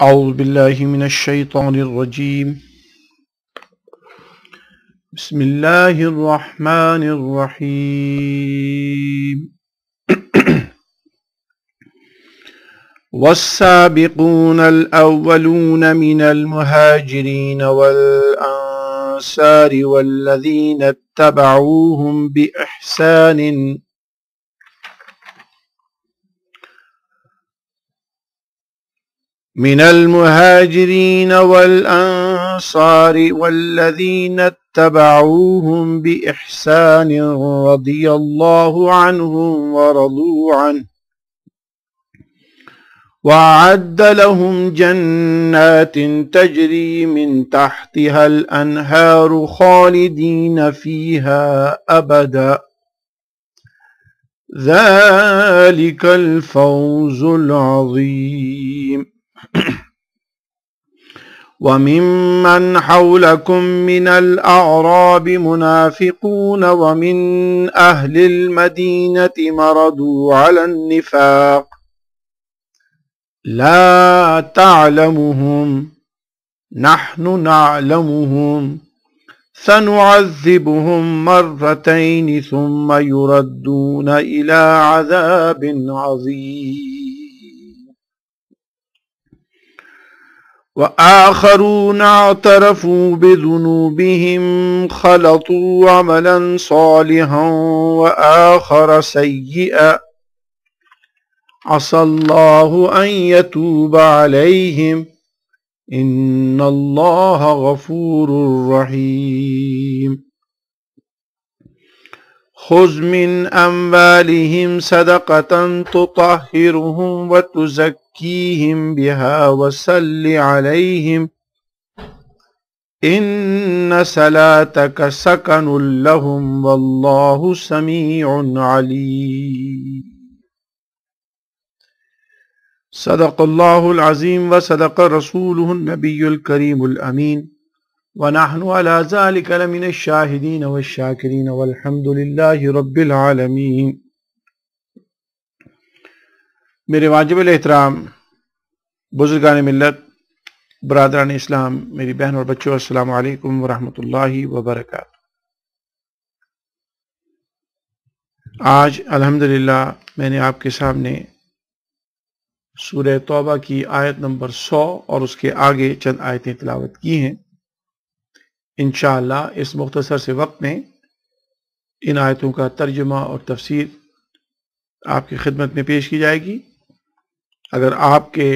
أعوذ بالله من الشيطان الرجيم. بسم الله الرحمن الرحيم. والسابقون الأولون من المهاجرين والأنصار والذين اتبعوهم بإحسان من المهاجرين والأنصار والذين اتبعوهم بإحسان رضي الله عنهم ورضوا عنه وأعد لهم جنات تجري من تحتها الأنهار خالدين فيها أبدا ذلك الفوز العظيم. وممن حولكم من الأعراب منافقون ومن أهل المدينة مردوا على النفاق لا تعلمهم نحن نعلمهم سنعذبهم مرتين ثم يردون إلى عذاب عظيم. وآخرون اعترفوا بذنوبهم خلطوا عملا صالحا وآخر سيئا عسى الله أن يتوب عليهم إن الله غفور رحيم. خذ من أموالهم صدقة تطهرهم وتزكيهم بها وصل عليهم إن صلاتك سكن لهم والله سميع عليم. صدق الله العظيم وصدق رسوله النبي الكريم الأمين ونحن على ذلك لمن الشاهدين والشاكرين والحمد لله رب العالمين. میرے واجب الاحترام بزرگان ملت، برادران اسلام، میری بہن اور بچوں، السلام علیکم ورحمۃ اللہ وبرکاتہ. آج الحمدللہ میں نے آپ کے سامنے سورہ توبہ کی آیت نمبر 100 اور اس کے آگے چند آیتیں تلاوت کی ہیں. انشاءاللہ اس مختصر سے وقت میں ان آیتوں کا ترجمہ اور تفسیر آپ کی خدمت میں پیش کی جائے گی. اگر آپ کے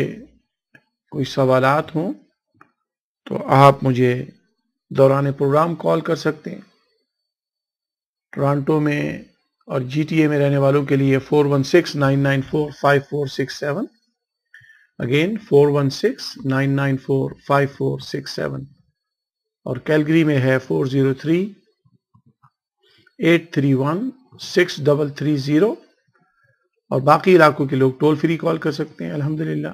کوئی سوالات ہوں تو آپ مجھے دوران پروگرام کال کر سکتے ہیں. ٹورانٹو میں اور جی ٹی اے میں رہنے والوں کے لیے 416-994-5467. اگین 416-994-5467 اور کیلگری میں ہے 403-831-6330 اور باقی علاقوں کے لوگ ٹول فری کال کر سکتے ہیں الحمدللہ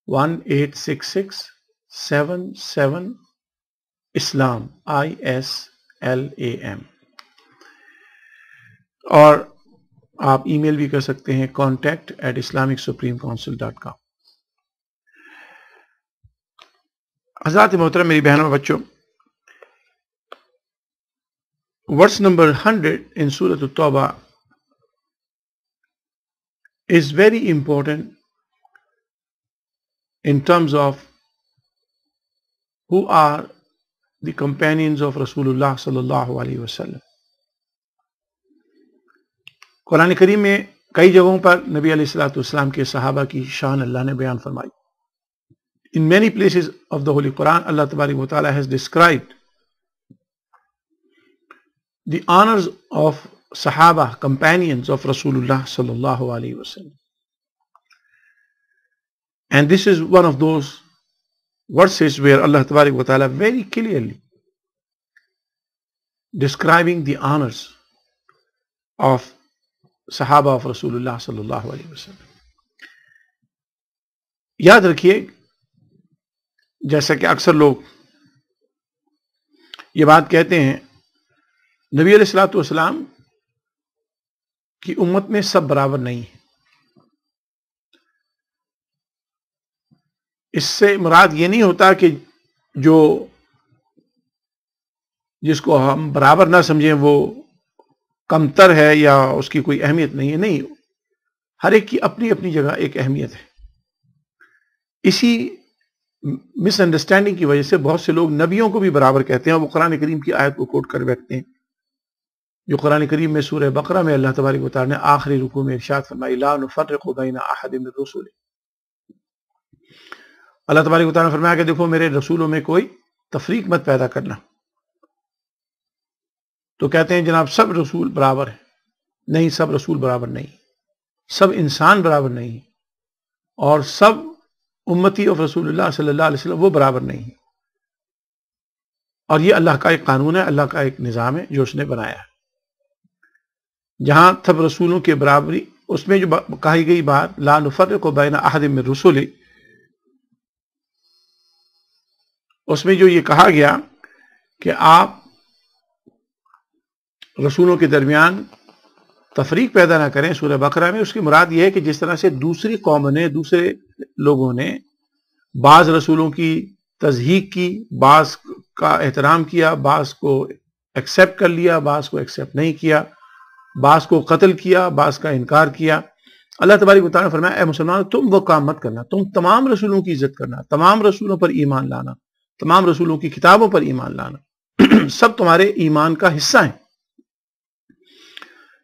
1-866-77 اسلام ISLAM. اور آپ ای میل بھی کر سکتے ہیں contact@islamicsupremecouncil.com. حضرات محترم، میری بہنوں اور بچوں، verse number 100 in Surah At-Tawbah is very important in terms of who are the companions of Rasulullah sallallahu alaihi wasallam. قرآن کریم میں کئی جگہوں پر نبی علیہ الصلوۃ والسلام کے صحابہ کی شان اللہ نے بیان فرمائی. In many places of the Holy Quran, Allah Tabarak wa Ta'ala has described the honors of Sahaba, companions of Rasulullah sallallahu alaihi wasallam. And this is one of those verses where Allah Tabarak wa Ta'ala very clearly describing the honors of Sahaba of Rasulullah sallallahu alaihi wasallam. یاد رکھیے، جیسا کہ اکثر لوگ یہ بات کہتے ہیں، نبی علیہ الصلوۃ والسلام کی امت میں سب برابر نہیں ہے. اس سے مراد یہ نہیں ہوتا کہ جس کو ہم برابر نہ سمجھیں وہ کمتر ہے یا اس کی کوئی اہمیت نہیں ہے. نہیں، ہر ایک کی اپنی اپنی جگہ ایک اہمیت ہے. اسی مس انڈرسٹینڈنگ کی وجہ سے بہت سے لوگ نبیوں کو بھی برابر کہتے ہیں اور وہ قرآن کریم کی آیت کو کوٹ کر بیٹھتے ہیں جو قرآن کریم میں سورہ بقرہ میں اللہ تبارک و تعالیٰ نے آخری رکوع میں ارشاد فرمائی لا نفرق بین احد من رسل. اللہ تبارک و تعالیٰ نے فرمایا کہ دیکھو میرے رسولوں میں کوئی تفریق مت پیدا کرنا. تو کہتے ہیں جناب سب رسول برابر ہیں. نہیں، سب رسول برابر نہیں، سب انسان برابر نہیں، اور سب امتی اور رسول اللہ صلی اللہ علیہ وسلم وہ برابر نہیں. اور یہ اللہ کا ایک قانون ہے، اللہ کا ایک نظام ہے جو اس نے بنایا ہے. جہاں سب رسولوں کے برابری، اس میں جو کہی گئی بات لا نفرق بین احد من رسل، اس میں جو یہ کہا گیا کہ آپ رسولوں کے درمیان تفریق پیدا نہ کریں سورہ بقرہ میں، اس کی مراد یہ ہے کہ جس طرح سے دوسری قوموں نے، دوسرے لوگوں نے بعض رسولوں کی تصدیق کی، بعض کا احترام کیا، بعض کو ایکسیپٹ کر لیا، بعض کو ایکسیپٹ نہیں کیا، بعض کو قتل کیا، بعض کا انکار کیا. اللہ تبارک و تعالیٰ نے فرمایا اے مسلمان تم وہ کام مت کرنا، تم تمام رسولوں کی عزت کرنا، تمام رسولوں پر ایمان لانا، تمام رسولوں کی کتابوں پر ایمان لانا سب تمہارے ایمان کا حصہ ہیں.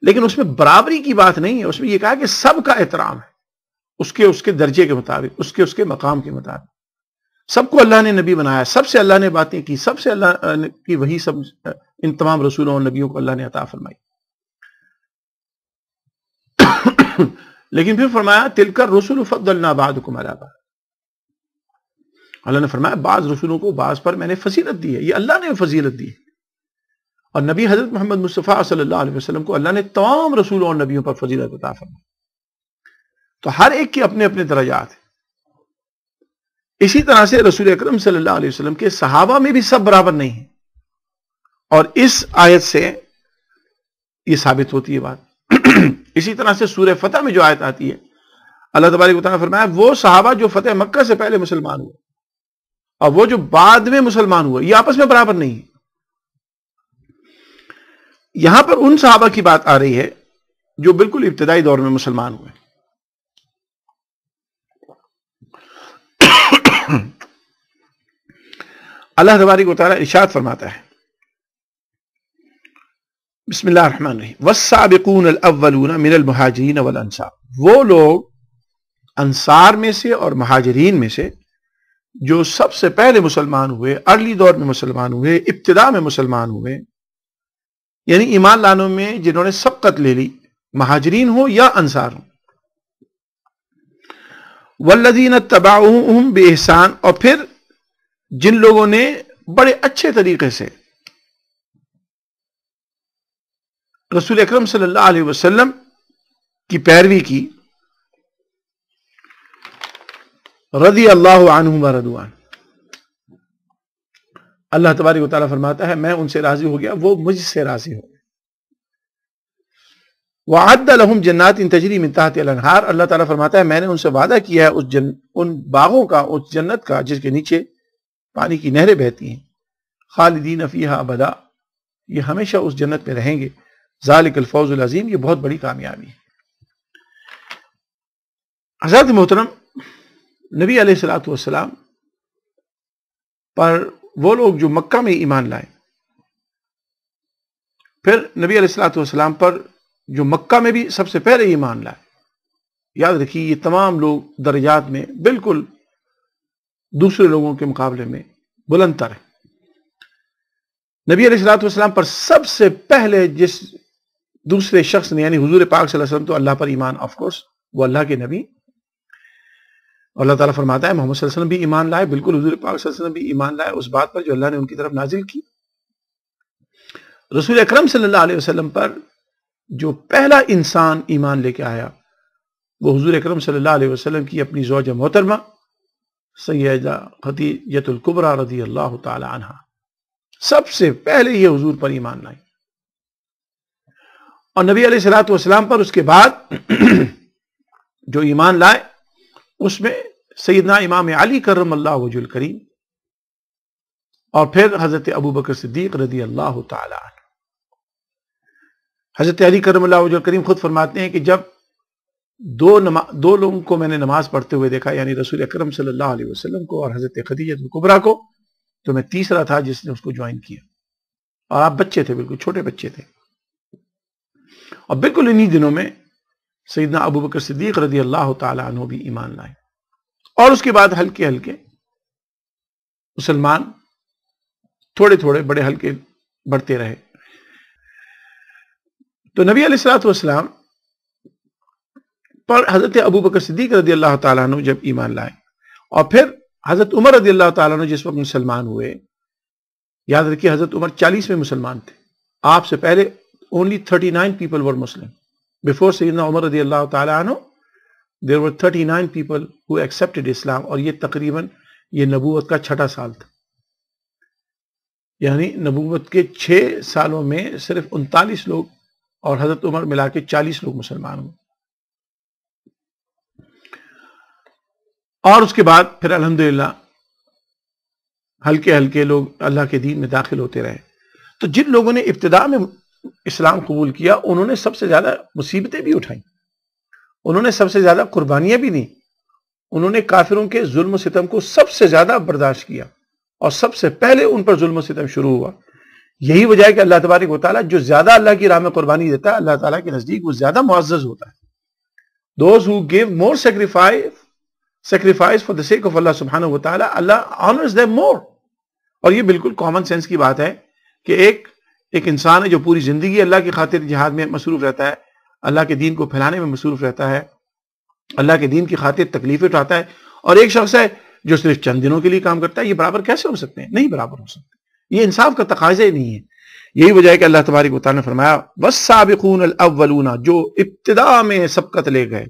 لیکن اس میں برابری کی بات نہیں ہے، اس میں یہ کہا کہ سب کا احترام ہے، اس کے درجے کے مطابق، اس کے مقام کے مطابق. سب کو اللہ نے نبی بنایا، سب سے اللہ نے باتیں کی، سب سے اللہ کی وہی سب ان تمام رسولوں اور نبیوں کو اللہ نے عطا فرمائی. لیکن پھر فرمایا تلک الرسل فضلنا بعضکم علی بعض. اللہ نے فرمایا بعض رسولوں کو بعض پر میں نے فضیلت دی ہے، یہ اللہ نے فضیلت دی ہے. اور نبی حضرت محمد مصطفیٰ صلی اللہ علیہ وسلم کو اللہ نے تمام رسولوں اور نبیوں پر فضیلت عطا فرمائی. تو ہر ایک کے اپنے اپنے درجات ہیں. اسی طرح سے رسول اکرم صلی اللہ علیہ وسلم کے صحابہ میں بھی سب برابر نہیں ہیں، اور اس آیت سے یہ ثابت ہوتی ہے بات. اسی طرح سے سورہ فتح میں جو آیت آتی ہے اللہ تبارک و تعالیٰ نے فرمایا وہ صحابہ جو فتح مکہ سے پہلے مسلمان ہوئے اور وہ جو بعد میں مسلمان ہوئے یہ آپس میں برابر نہیں ہے. یہاں پر ان صحابہ کی بات آ رہی ہے جو بالکل ابتدائی دور میں مسلمان ہوئے. اللہ تبارک و تعالیٰ ارشاد فرماتا ہے بسم اللہ الرحمن الرحیم والسابقون الاولون من المہاجرین والانصار. وہ لوگ انصار میں سے اور مہاجرین میں سے جو سب سے پہلے مسلمان ہوئے، ارلی دور میں مسلمان ہوئے، ابتدا میں مسلمان ہوئے، یعنی ایمان لانوں میں جنہوں نے سبقت لے لی، مہاجرین ہو یا انصار ہو. والذین اتبعوہم باحسان، اور پھر جن لوگوں نے بڑے اچھے طریقے سے رسول اکرم صلی اللہ علیہ وسلم کی پیروی کی، رضی اللہ عنہم ورضوا عنہ. اللہ تبارک و تعالیٰ فرماتا ہے میں ان سے راضی ہو گیا، وہ مجھ سے راضی ہو گئے. وَعَدَّ لَهُمْ جَنَّاتٍ تَجْرِي مِن تَحْتِهَا الْأَنْهَارُ. اللہ تعالیٰ فرماتا ہے میں نے ان سے وعدہ کیا ہے ان باغوں کا، اس جنت کا جس کے نیچے پانی کی نہریں بہتی ہیں. خالدین فیہا ابدا، یہ ہمیشہ اس جنت میں رہیں گے. ذالک الفوز العظیم، یہ بہت بڑی کامیابی ہے. حضرت محترم نبی علیہ الصلوۃ والسلام پر وہ لوگ جو مکہ میں ایمان لائے، پھر نبی علیہ الصلوۃ والسلام پر جو مکہ میں بھی سب سے پہلے ایمان لائے، یاد رکھیے یہ تمام لوگ درجات میں بالکل دوسرے لوگوں کے مقابلے میں بلند تر ہیں. نبی علیہ الصلوۃ والسلام پر سب سے پہلے جس دوسرے شخص نے، یعنی حضور پاک صلی اللہ علیہ وسلم تو اللہ پر ایمان، آف کورس وہ اللہ کے نبی، اللہ تعالیٰ فرماتا ہے محمد صلی اللہ علیہ وسلم بھی ایمان لائے، بالکل حضور پاک صلی اللہ علیہ وسلم بھی ایمان لائے اس بات پر جو اللہ نے ان کی طرف نازل کی. رسول اکرم صلی اللہ علیہ وسلم پر جو پہلا انسان ایمان لے کے آیا وہ حضور اکرم صلی اللہ علیہ وسلم کی اپنی زوجہ محترمہ سیدہ خدیجہ الکبریٰ رضی اللہ تعالی عنہا، سب سے پہلے یہ حضور پر ایمان لائی. اور نبی علیہ الصلوۃ والسلام پر اس کے بعد جو ایمان لائے اس میں سیدنا امام علی کرم اللہ وجہ الکریم اور پھر حضرت ابو بکر صدیق رضی اللہ تعالی عنہ۔ حضرت علی کرم اللہ وجہ الکریم خود فرماتے ہیں کہ جب دو لوگوں کو میں نے نماز پڑھتے ہوئے دیکھا، یعنی رسول اکرم صلی اللہ علیہ وسلم کو اور حضرت خدیجہ کبریٰ کو، تو میں تیسرا تھا جس نے اس کو جوائن کیا، اور آپ بچے تھے، بالکل چھوٹے بچے تھے۔ اور بالکل انہی دنوں میں سیدنا ابو بکر صدیق رضی اللہ تعالی عنہ بھی ایمان لائے، اور اس کے بعد ہلکے ہلکے مسلمان تھوڑے تھوڑے بڑے ہلکے بڑھتے رہے۔ تو نبی علیہ الصلوۃ والسلام پر حضرت ابو بکر صدیق رضی اللہ تعالیٰ عنہ جب ایمان لائے، اور پھر حضرت عمر رضی اللہ تعالیٰ عنہ جس وقت مسلمان ہوئے، یاد رکھیے حضرت عمر 40 میں مسلمان تھے، آپ سے پہلے only 39 people were Muslim. Before سیدنا عمر رضی اللہ تعالیٰ عنہ there were 39 people who accepted Islam، اور یہ تقریباً یہ نبوت کا 6واں سال تھا، یعنی نبوت کے 6 سالوں میں صرف 39 لوگ اور حضرت عمر ملا کے 40 لوگ مسلمان ہوئے۔ اور اس کے بعد پھر الحمدللہ ہلکے ہلکے لوگ اللہ کے دین میں داخل ہوتے رہے۔ تو جن لوگوں نے ابتداء میں اسلام قبول کیا، انہوں نے سب سے زیادہ مصیبتیں بھی اٹھائیں، انہوں نے سب سے زیادہ قربانیاں بھی دیں، انہوں نے کافروں کے ظلم و ستم کو سب سے زیادہ برداشت کیا، اور سب سے پہلے ان پر ظلم و ستم شروع ہوا۔ یہی وجہ ہے کہ اللہ تبارک و تعالیٰ جو زیادہ اللہ کی راہ میں قربانی دیتا ہے، اللہ تعالیٰ کے نزدیک وہ زیادہ معزز ہوتا ہے۔ Those who give more sacrifice for the sake of Allah subhanahu wa ta'ala, Allah honors them more۔ اور یہ بالکل کامن سینس کی بات ہے کہ ایک انسان ہے جو پوری زندگی اللہ کی خاطر جہاد میں مصروف رہتا ہے، اللہ کے دین کو پھیلانے میں مصروف رہتا ہے، اللہ کے دین کی خاطر تکلیفیں اٹھاتا ہے، اور ایک شخص ہے جو صرف چند دنوں کے لیے کام کرتا ہے، یہ برابر کیسے ہو سکتے ہیں؟ نہیں برابر ہو سکتے، یہ انصاف کا تقاضا ہی نہیں ہے۔ یہی وجہ ہے کہ اللہ تبارک و تعالیٰ نے فرمایا والسابقون الاولون، جو ابتداء میں سبقت لے گئے،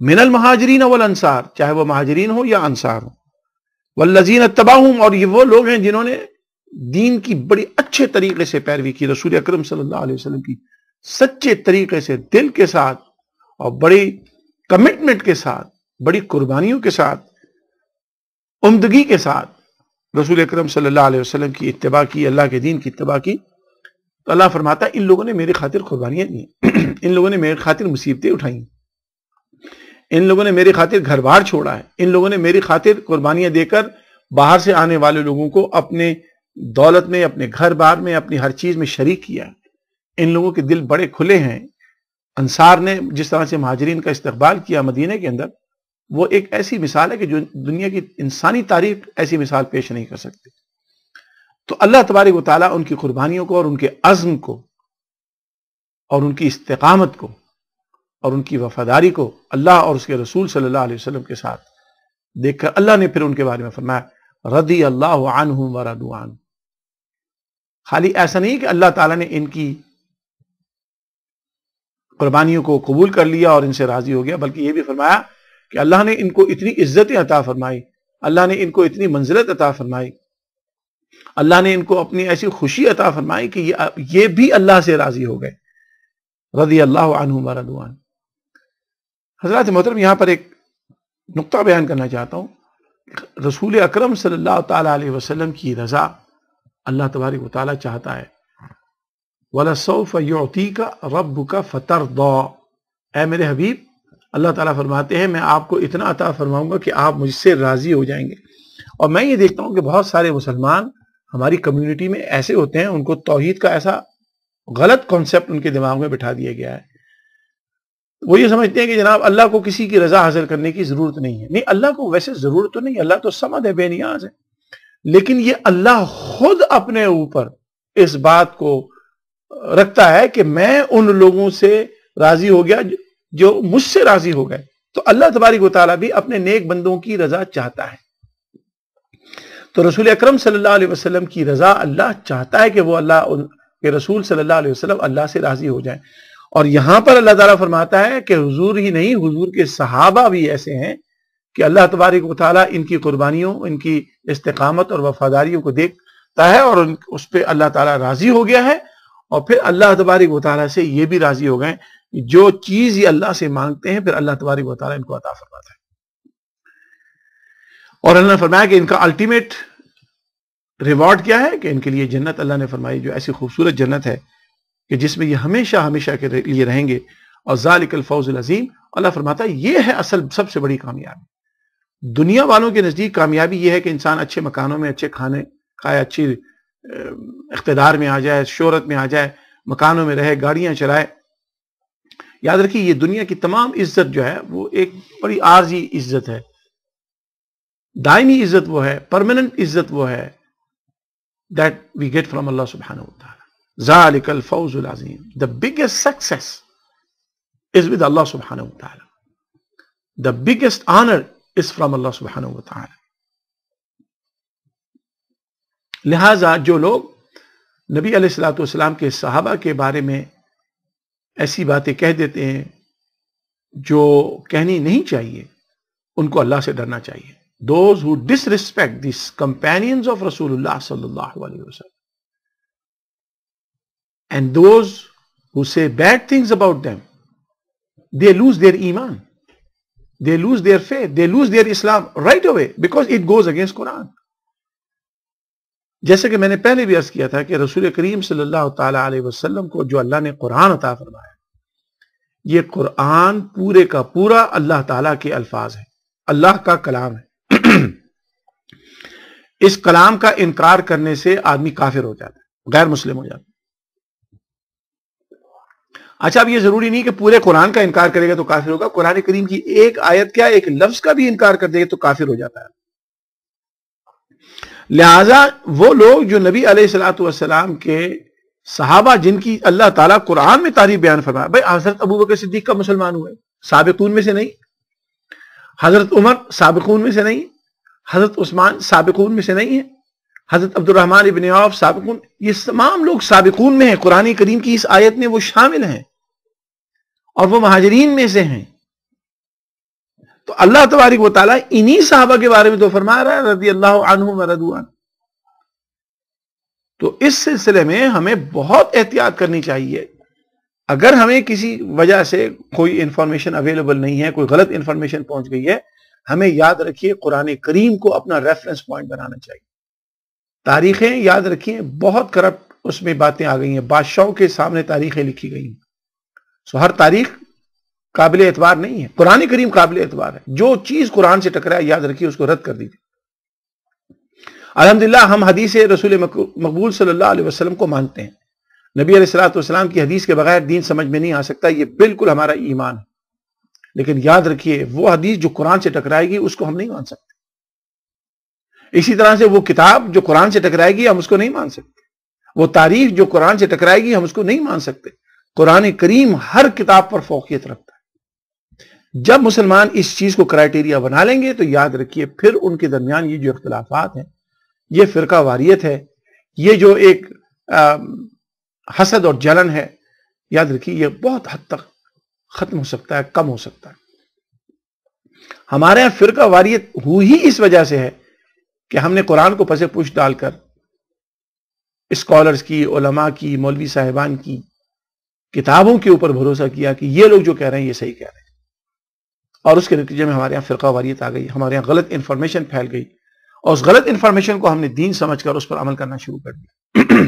من المہاجرین والانصار، چاہے وہ مہاجرین ہو یا انصار ہو، والذین اتبعوہم، اور یہ وہ لوگ ہیں جنہوں نے دین کی بڑی اچھے طریقے سے پیروی کی، رسول اکرم صلی اللہ علیہ وسلم کی سچے طریقے سے، دل کے ساتھ اور بڑی کمٹمنٹ کے ساتھ، بڑی قربانیوں کے ساتھ، عمدگی کے ساتھ رسول اکرم صلی اللہ علیہ وسلم کی اتباع کی، اللہ کے دین کی اتباع کی، تو اللہ فرماتا ہے ان لوگوں نے میری خاطر قربانیاں دی، ان لوگوں نے میری خاطر مصیبتیں اٹھائیں، ان لوگوں نے میری خاطر گھر بار چھوڑا ہے، ان لوگوں نے میری خاطر قربانیاں دے کر باہر سے آنے والے لوگوں کو اپنے دولت میں، اپنے گھر بار میں، اپنی ہر چیز میں شریک کیا۔ ان لوگوں کے دل بڑے کھلے ہیں۔ انصار نے جس طرح سے مہاجرین کا استقبال کیا مدینے کے اندر، وہ ایک ایسی مثال ہے کہ جو دنیا کی انسانی تاریخ ایسی مثال پیش نہیں کر سکتی۔ تو اللہ تبارک و تعالیٰ ان کی قربانیوں کو اور ان کے عزم کو اور ان کی استقامت کو اور ان کی وفاداری کو اللہ اور اس کے رسول صلی اللہ علیہ وسلم کے ساتھ دیکھ کر اللہ نے پھر ان کے بارے میں فرمایا رضی اللہ عنہم ورضوا عنہ۔ خالی ایسا نہیں کہ اللہ تعالیٰ نے ان کی قربانیوں کو قبول کر لیا اور ان سے راضی ہو گیا، بلکہ یہ بھی فرمایا کہ اللہ نے ان کو اتنی عزتیں عطا فرمائی، اللہ نے ان کو اتنی منزلت عطا فرمائی، اللہ نے ان کو اپنی ایسی خوشی عطا فرمائی کہ یہ بھی اللہ سے راضی ہو گئے، رضی اللہ عنہم ورضوا عنہ۔ حضرات محترم، یہاں پر ایک نقطہ بیان کرنا چاہتا ہوں۔ رسول اکرم صلی اللہ تعالی علیہ وسلم کی رضا اللہ تبارک و تعالیٰ چاہتا ہے۔ وَلَسَوْفَ يُعْطِيكَ رَبُّكَ فَتَرْضَىٰ، اے میرے حبیب، اللہ تعالیٰ فرماتے ہیں میں آپ کو اتنا عطا فرماؤں گا کہ آپ مجھ سے راضی ہو جائیں گے۔ اور میں یہ دیکھتا ہوں کہ بہت سارے مسلمان ہماری کمیونٹی میں ایسے ہوتے ہیں، ان کو توحید کا ایسا غلط کانسیپٹ ان کے دماغ میں بٹھا دیا گیا ہے۔ وہ یہ سمجھتے ہیں کہ جناب اللہ کو کسی کی رضا حاصل کرنے کی ضرورت نہیں ہے۔ نہیں، اللہ کو ویسے ضرورت تو نہیں، اللہ تو صمد ہے، بے نیاز ہے، لیکن یہ اللہ خود اپنے اوپر اس بات کو رکھتا ہے کہ میں ان لوگوں سے راضی ہو گیا جو مجھ سے راضی ہو گئے۔ تو اللہ تبارک و تعالیٰ بھی اپنے نیک بندوں کی رضا چاہتا ہے۔ تو رسول اکرم صلی اللہ علیہ وسلم کی رضا اللہ چاہتا ہے کہ وہ اللہ کے رسول صلی اللہ علیہ وسلم اللہ سے راضی ہو جائیں۔ اور یہاں پر اللہ تعالیٰ فرماتا ہے کہ حضور ہی نہیں، حضور کے صحابہ بھی ایسے ہیں کہ اللہ تبارک و تعالیٰ ان کی قربانیوں، ان کی استقامت اور وفاداریوں کو دیکھتا ہے اور اس پہ اللہ تعالیٰ راضی ہو گیا ہے۔ اور پھر اللہ تبارک و تعالیٰ سے یہ بھی راضی ہو گئے، جو چیز یہ اللہ سے مانگتے ہیں پھر اللہ تبارک و تعالیٰ ان کو عطا فرماتا ہے۔ اور اللہ نے فرمایا کہ ان کا الٹیمیٹ ریوارڈ کیا ہے کہ ان کے لیے جنت اللہ نے فرمائی جو ایسی خوبصورت جنت ہے کہ جس میں یہ ہمیشہ ہمیشہ کے لیے رہیں گے. اور ذالک الفوز العظیم. اللہ فرماتا ہے یہ ہے اصل سب سے بڑی کامیابی. دنیا والوں کے نزدیک کامیابی یہ ہے کہ انسان اچھے مکانوں میں اچھے کھانے کھائے, اچھی اقتدار میں آ جائے, شہرت میں آ جائے, مکانوں میں رہے, گاڑیاں چلائے. یاد رکھیے یہ دنیا کی تمام عزت جو ہے وہ ایک بڑی عارضی عزت ہے. دائمی عزت وہ ہے, پرماننٹ عزت وہ ہے that we get from Allah subhanahu wa ta'ala. ذَلِكَ الْفَوْزُ الْعَظِيمُ. The biggest success is with Allah subhanahu wa ta'ala. The biggest honor is from Allah subhanahu wa ta'ala. لہذا جو لوگ نبی علیہ الصلوۃ والسلام کے صحابہ کے بارے میں ایسی باتیں کہہ دیتے ہیں جو کہنی نہیں چاہیے, ان کو اللہ سے ڈرنا چاہیے. Those who disrespect these companions of Rasulullah sallallahu alaihi wasallam, and those who say bad things about them, they lose their iman, they lose their faith, they lose their Islam right away because it goes against Quran. جیسے کہ میں نے پہلے بھی عرض کیا تھا کہ رسول کریم صلی اللہ تعالی علیہ وسلم کو جو اللہ نے قرآن عطا فرمایا, یہ قرآن پورے کا پورا اللہ تعالیٰ کے الفاظ ہے, اللہ کا کلام ہے. اس کلام کا انکار کرنے سے آدمی کافر ہو جاتا ہے, غیر مسلم ہو جاتا ہے. اچھا, اب یہ ضروری نہیں کہ پورے قرآن کا انکار کرے گا تو کافر ہوگا. قرآن کریم کی ایک آیت کیا ایک لفظ کا بھی انکار کر دے گا تو کافر ہو جاتا ہے. لہذا وہ لوگ جو نبی علیہ الصلوۃ والسلام کے صحابہ جن کی اللہ تعالیٰ قرآن میں تعریف بیان فرمایا, بھائی حضرت ابو بکر صدیق کا مسلمان ہوئے, سابقون میں سے نہیں. حضرت عمر سابقون میں سے نہیں. حضرت عثمان سابقون میں سے نہیں ہے. حضرت عبد الرحمن ابن عوف سابقون. یہ تمام لوگ سابقون میں ہیں. قرآن کریم کی اس آیت میں وہ شامل ہیں اور وہ مہاجرین میں سے ہیں. تو اللہ تبارک و تعالیٰ انہی صحابہ کے بارے میں تو فرما رہا ہے رضی اللہ عنہم ورضوا عنہ. تو اس سلسلے میں ہمیں بہت احتیاط کرنی چاہیے. اگر ہمیں کسی وجہ سے کوئی انفارمیشن اویلیبل نہیں ہے, کوئی غلط انفارمیشن پہنچ گئی ہے, ہمیں یاد رکھیے قرآن کریم کو اپنا ریفرنس پوائنٹ بنانا چاہیے. تاریخیں یاد رکھیے بہت کرپٹ اس میں باتیں آ گئی ہیں, بادشاہوں کے سامنے تاریخیں لکھی گئی ہیں. سو ہر تاریخ قابل اعتبار نہیں ہے, قرآن کریم قابل اعتبار ہے. جو چیز قرآن سے ٹکرائے یاد رکھیے اس کو رد کر دیجیے. الحمدللہ ہم حدیث رسول مقبول صلی اللہ علیہ وسلم کو مانتے ہیں. نبی علیہ الصلوۃ والسلام کی حدیث کے بغیر دین سمجھ میں نہیں آ سکتا, یہ بالکل ہمارا ایمان ہے. لیکن یاد رکھیے وہ حدیث جو قرآن سے ٹکرائے گی اس کو ہم نہیں مان سکتے. اسی طرح سے وہ کتاب جو قرآن سے ٹکرائے گی ہم اس کو نہیں مان سکتے. وہ تاریخ جو قرآن سے ٹکرائے گی ہم اس کو نہیں مان سکتے. قرآن کریم ہر کتاب پر فوقیت رکھتا ہے. جب مسلمان اس چیز کو کرائٹیریا بنا لیں گے تو یاد رکھیے پھر ان کے درمیان یہ جو اختلافات ہیں, یہ فرقہ واریت ہے, یہ جو ایک حسد اور جلن ہے, یاد رکھیے یہ بہت حد تک ختم ہو سکتا ہے, کم ہو سکتا ہے. ہمارے یہاں فرقہ واریت ہوئی اس وجہ سے ہے کہ ہم نے قرآن کو پس پش ڈال کر اسکالرز کی, علماء کی, مولوی صاحبان کی کتابوں کے اوپر بھروسہ کیا کہ یہ لوگ جو کہہ رہے ہیں یہ صحیح کہہ رہے ہیں, اور اس کے نتیجے میں ہمارے یہاں فرقہ واریت آ گئی, ہمارے یہاں غلط انفارمیشن پھیل گئی, اور اس غلط انفارمیشن کو ہم نے دین سمجھ کر اس پر عمل کرنا شروع کر دیا.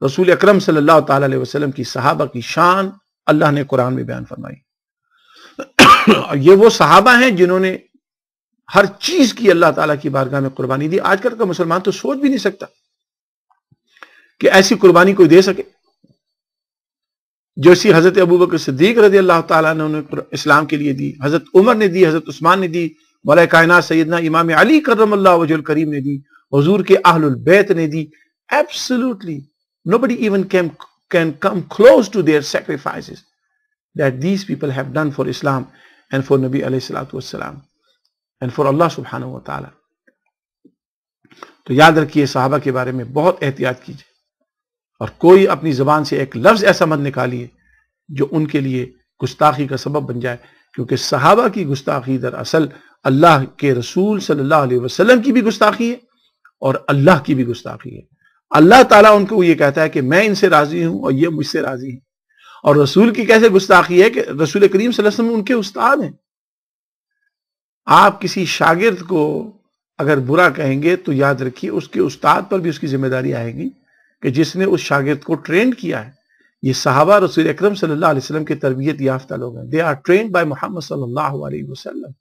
رسول اکرم صلی اللہ تعالی علیہ وسلم کی صحابہ کی شان اللہ نے قرآن میں بیان فرمائی. یہ وہ صحابہ ہیں جنہوں نے ہر چیز کی اللہ تعالیٰ کی بارگاہ میں قربانی دی. آج کل کا مسلمان تو سوچ بھی نہیں سکتا کہ ایسی قربانی کوئی دے سکے جو اسی حضرت ابوبکر صدیق رضی اللہ تعالیٰ نے اسلام کے لیے دی, حضرت عمر نے دی, حضرت عثمان نے دی, مولا کائنات سیدنا امام علی کرم اللہ وجہ الکریم نے دی, حضور کے اہل البیت نے دی. Absolutely nobody even can come close to their sacrifices that these people have done for Islam and for Nabi alayhi salatu wassalam and for Allah subhanahu wa ta'ala. تو یاد رکھیے صحابہ کے بارے میں بہت احتیاط کیجیے, اور کوئی اپنی زبان سے ایک لفظ ایسا مت نکالیے جو ان کے لیے گستاخی کا سبب بن جائے, کیونکہ صحابہ کی گستاخی دراصل اللہ کے رسول صلی اللہ علیہ وسلم کی بھی گستاخی ہے اور اللہ کی بھی گستاخی ہے. اللہ تعالیٰ ان کو یہ کہتا ہے کہ میں ان سے راضی ہوں اور یہ مجھ سے راضی ہیں, اور رسول کی کیسے گستاخی ہے کہ رسول کریم صلی اللہ علیہ وسلم ان کے استاد ہیں. آپ کسی شاگرد کو اگر برا کہیں گے تو یاد رکھیے اس کے استاد پر بھی اس کی ذمہ داری آئے گی کہ جس نے اس شاگرد کو ٹرین کیا ہے. یہ صحابہ رسول اکرم صلی اللہ علیہ وسلم کے تربیت یافتہ لوگ ہیں. They are trained by Muhammad sallallahu alayhi wasallam.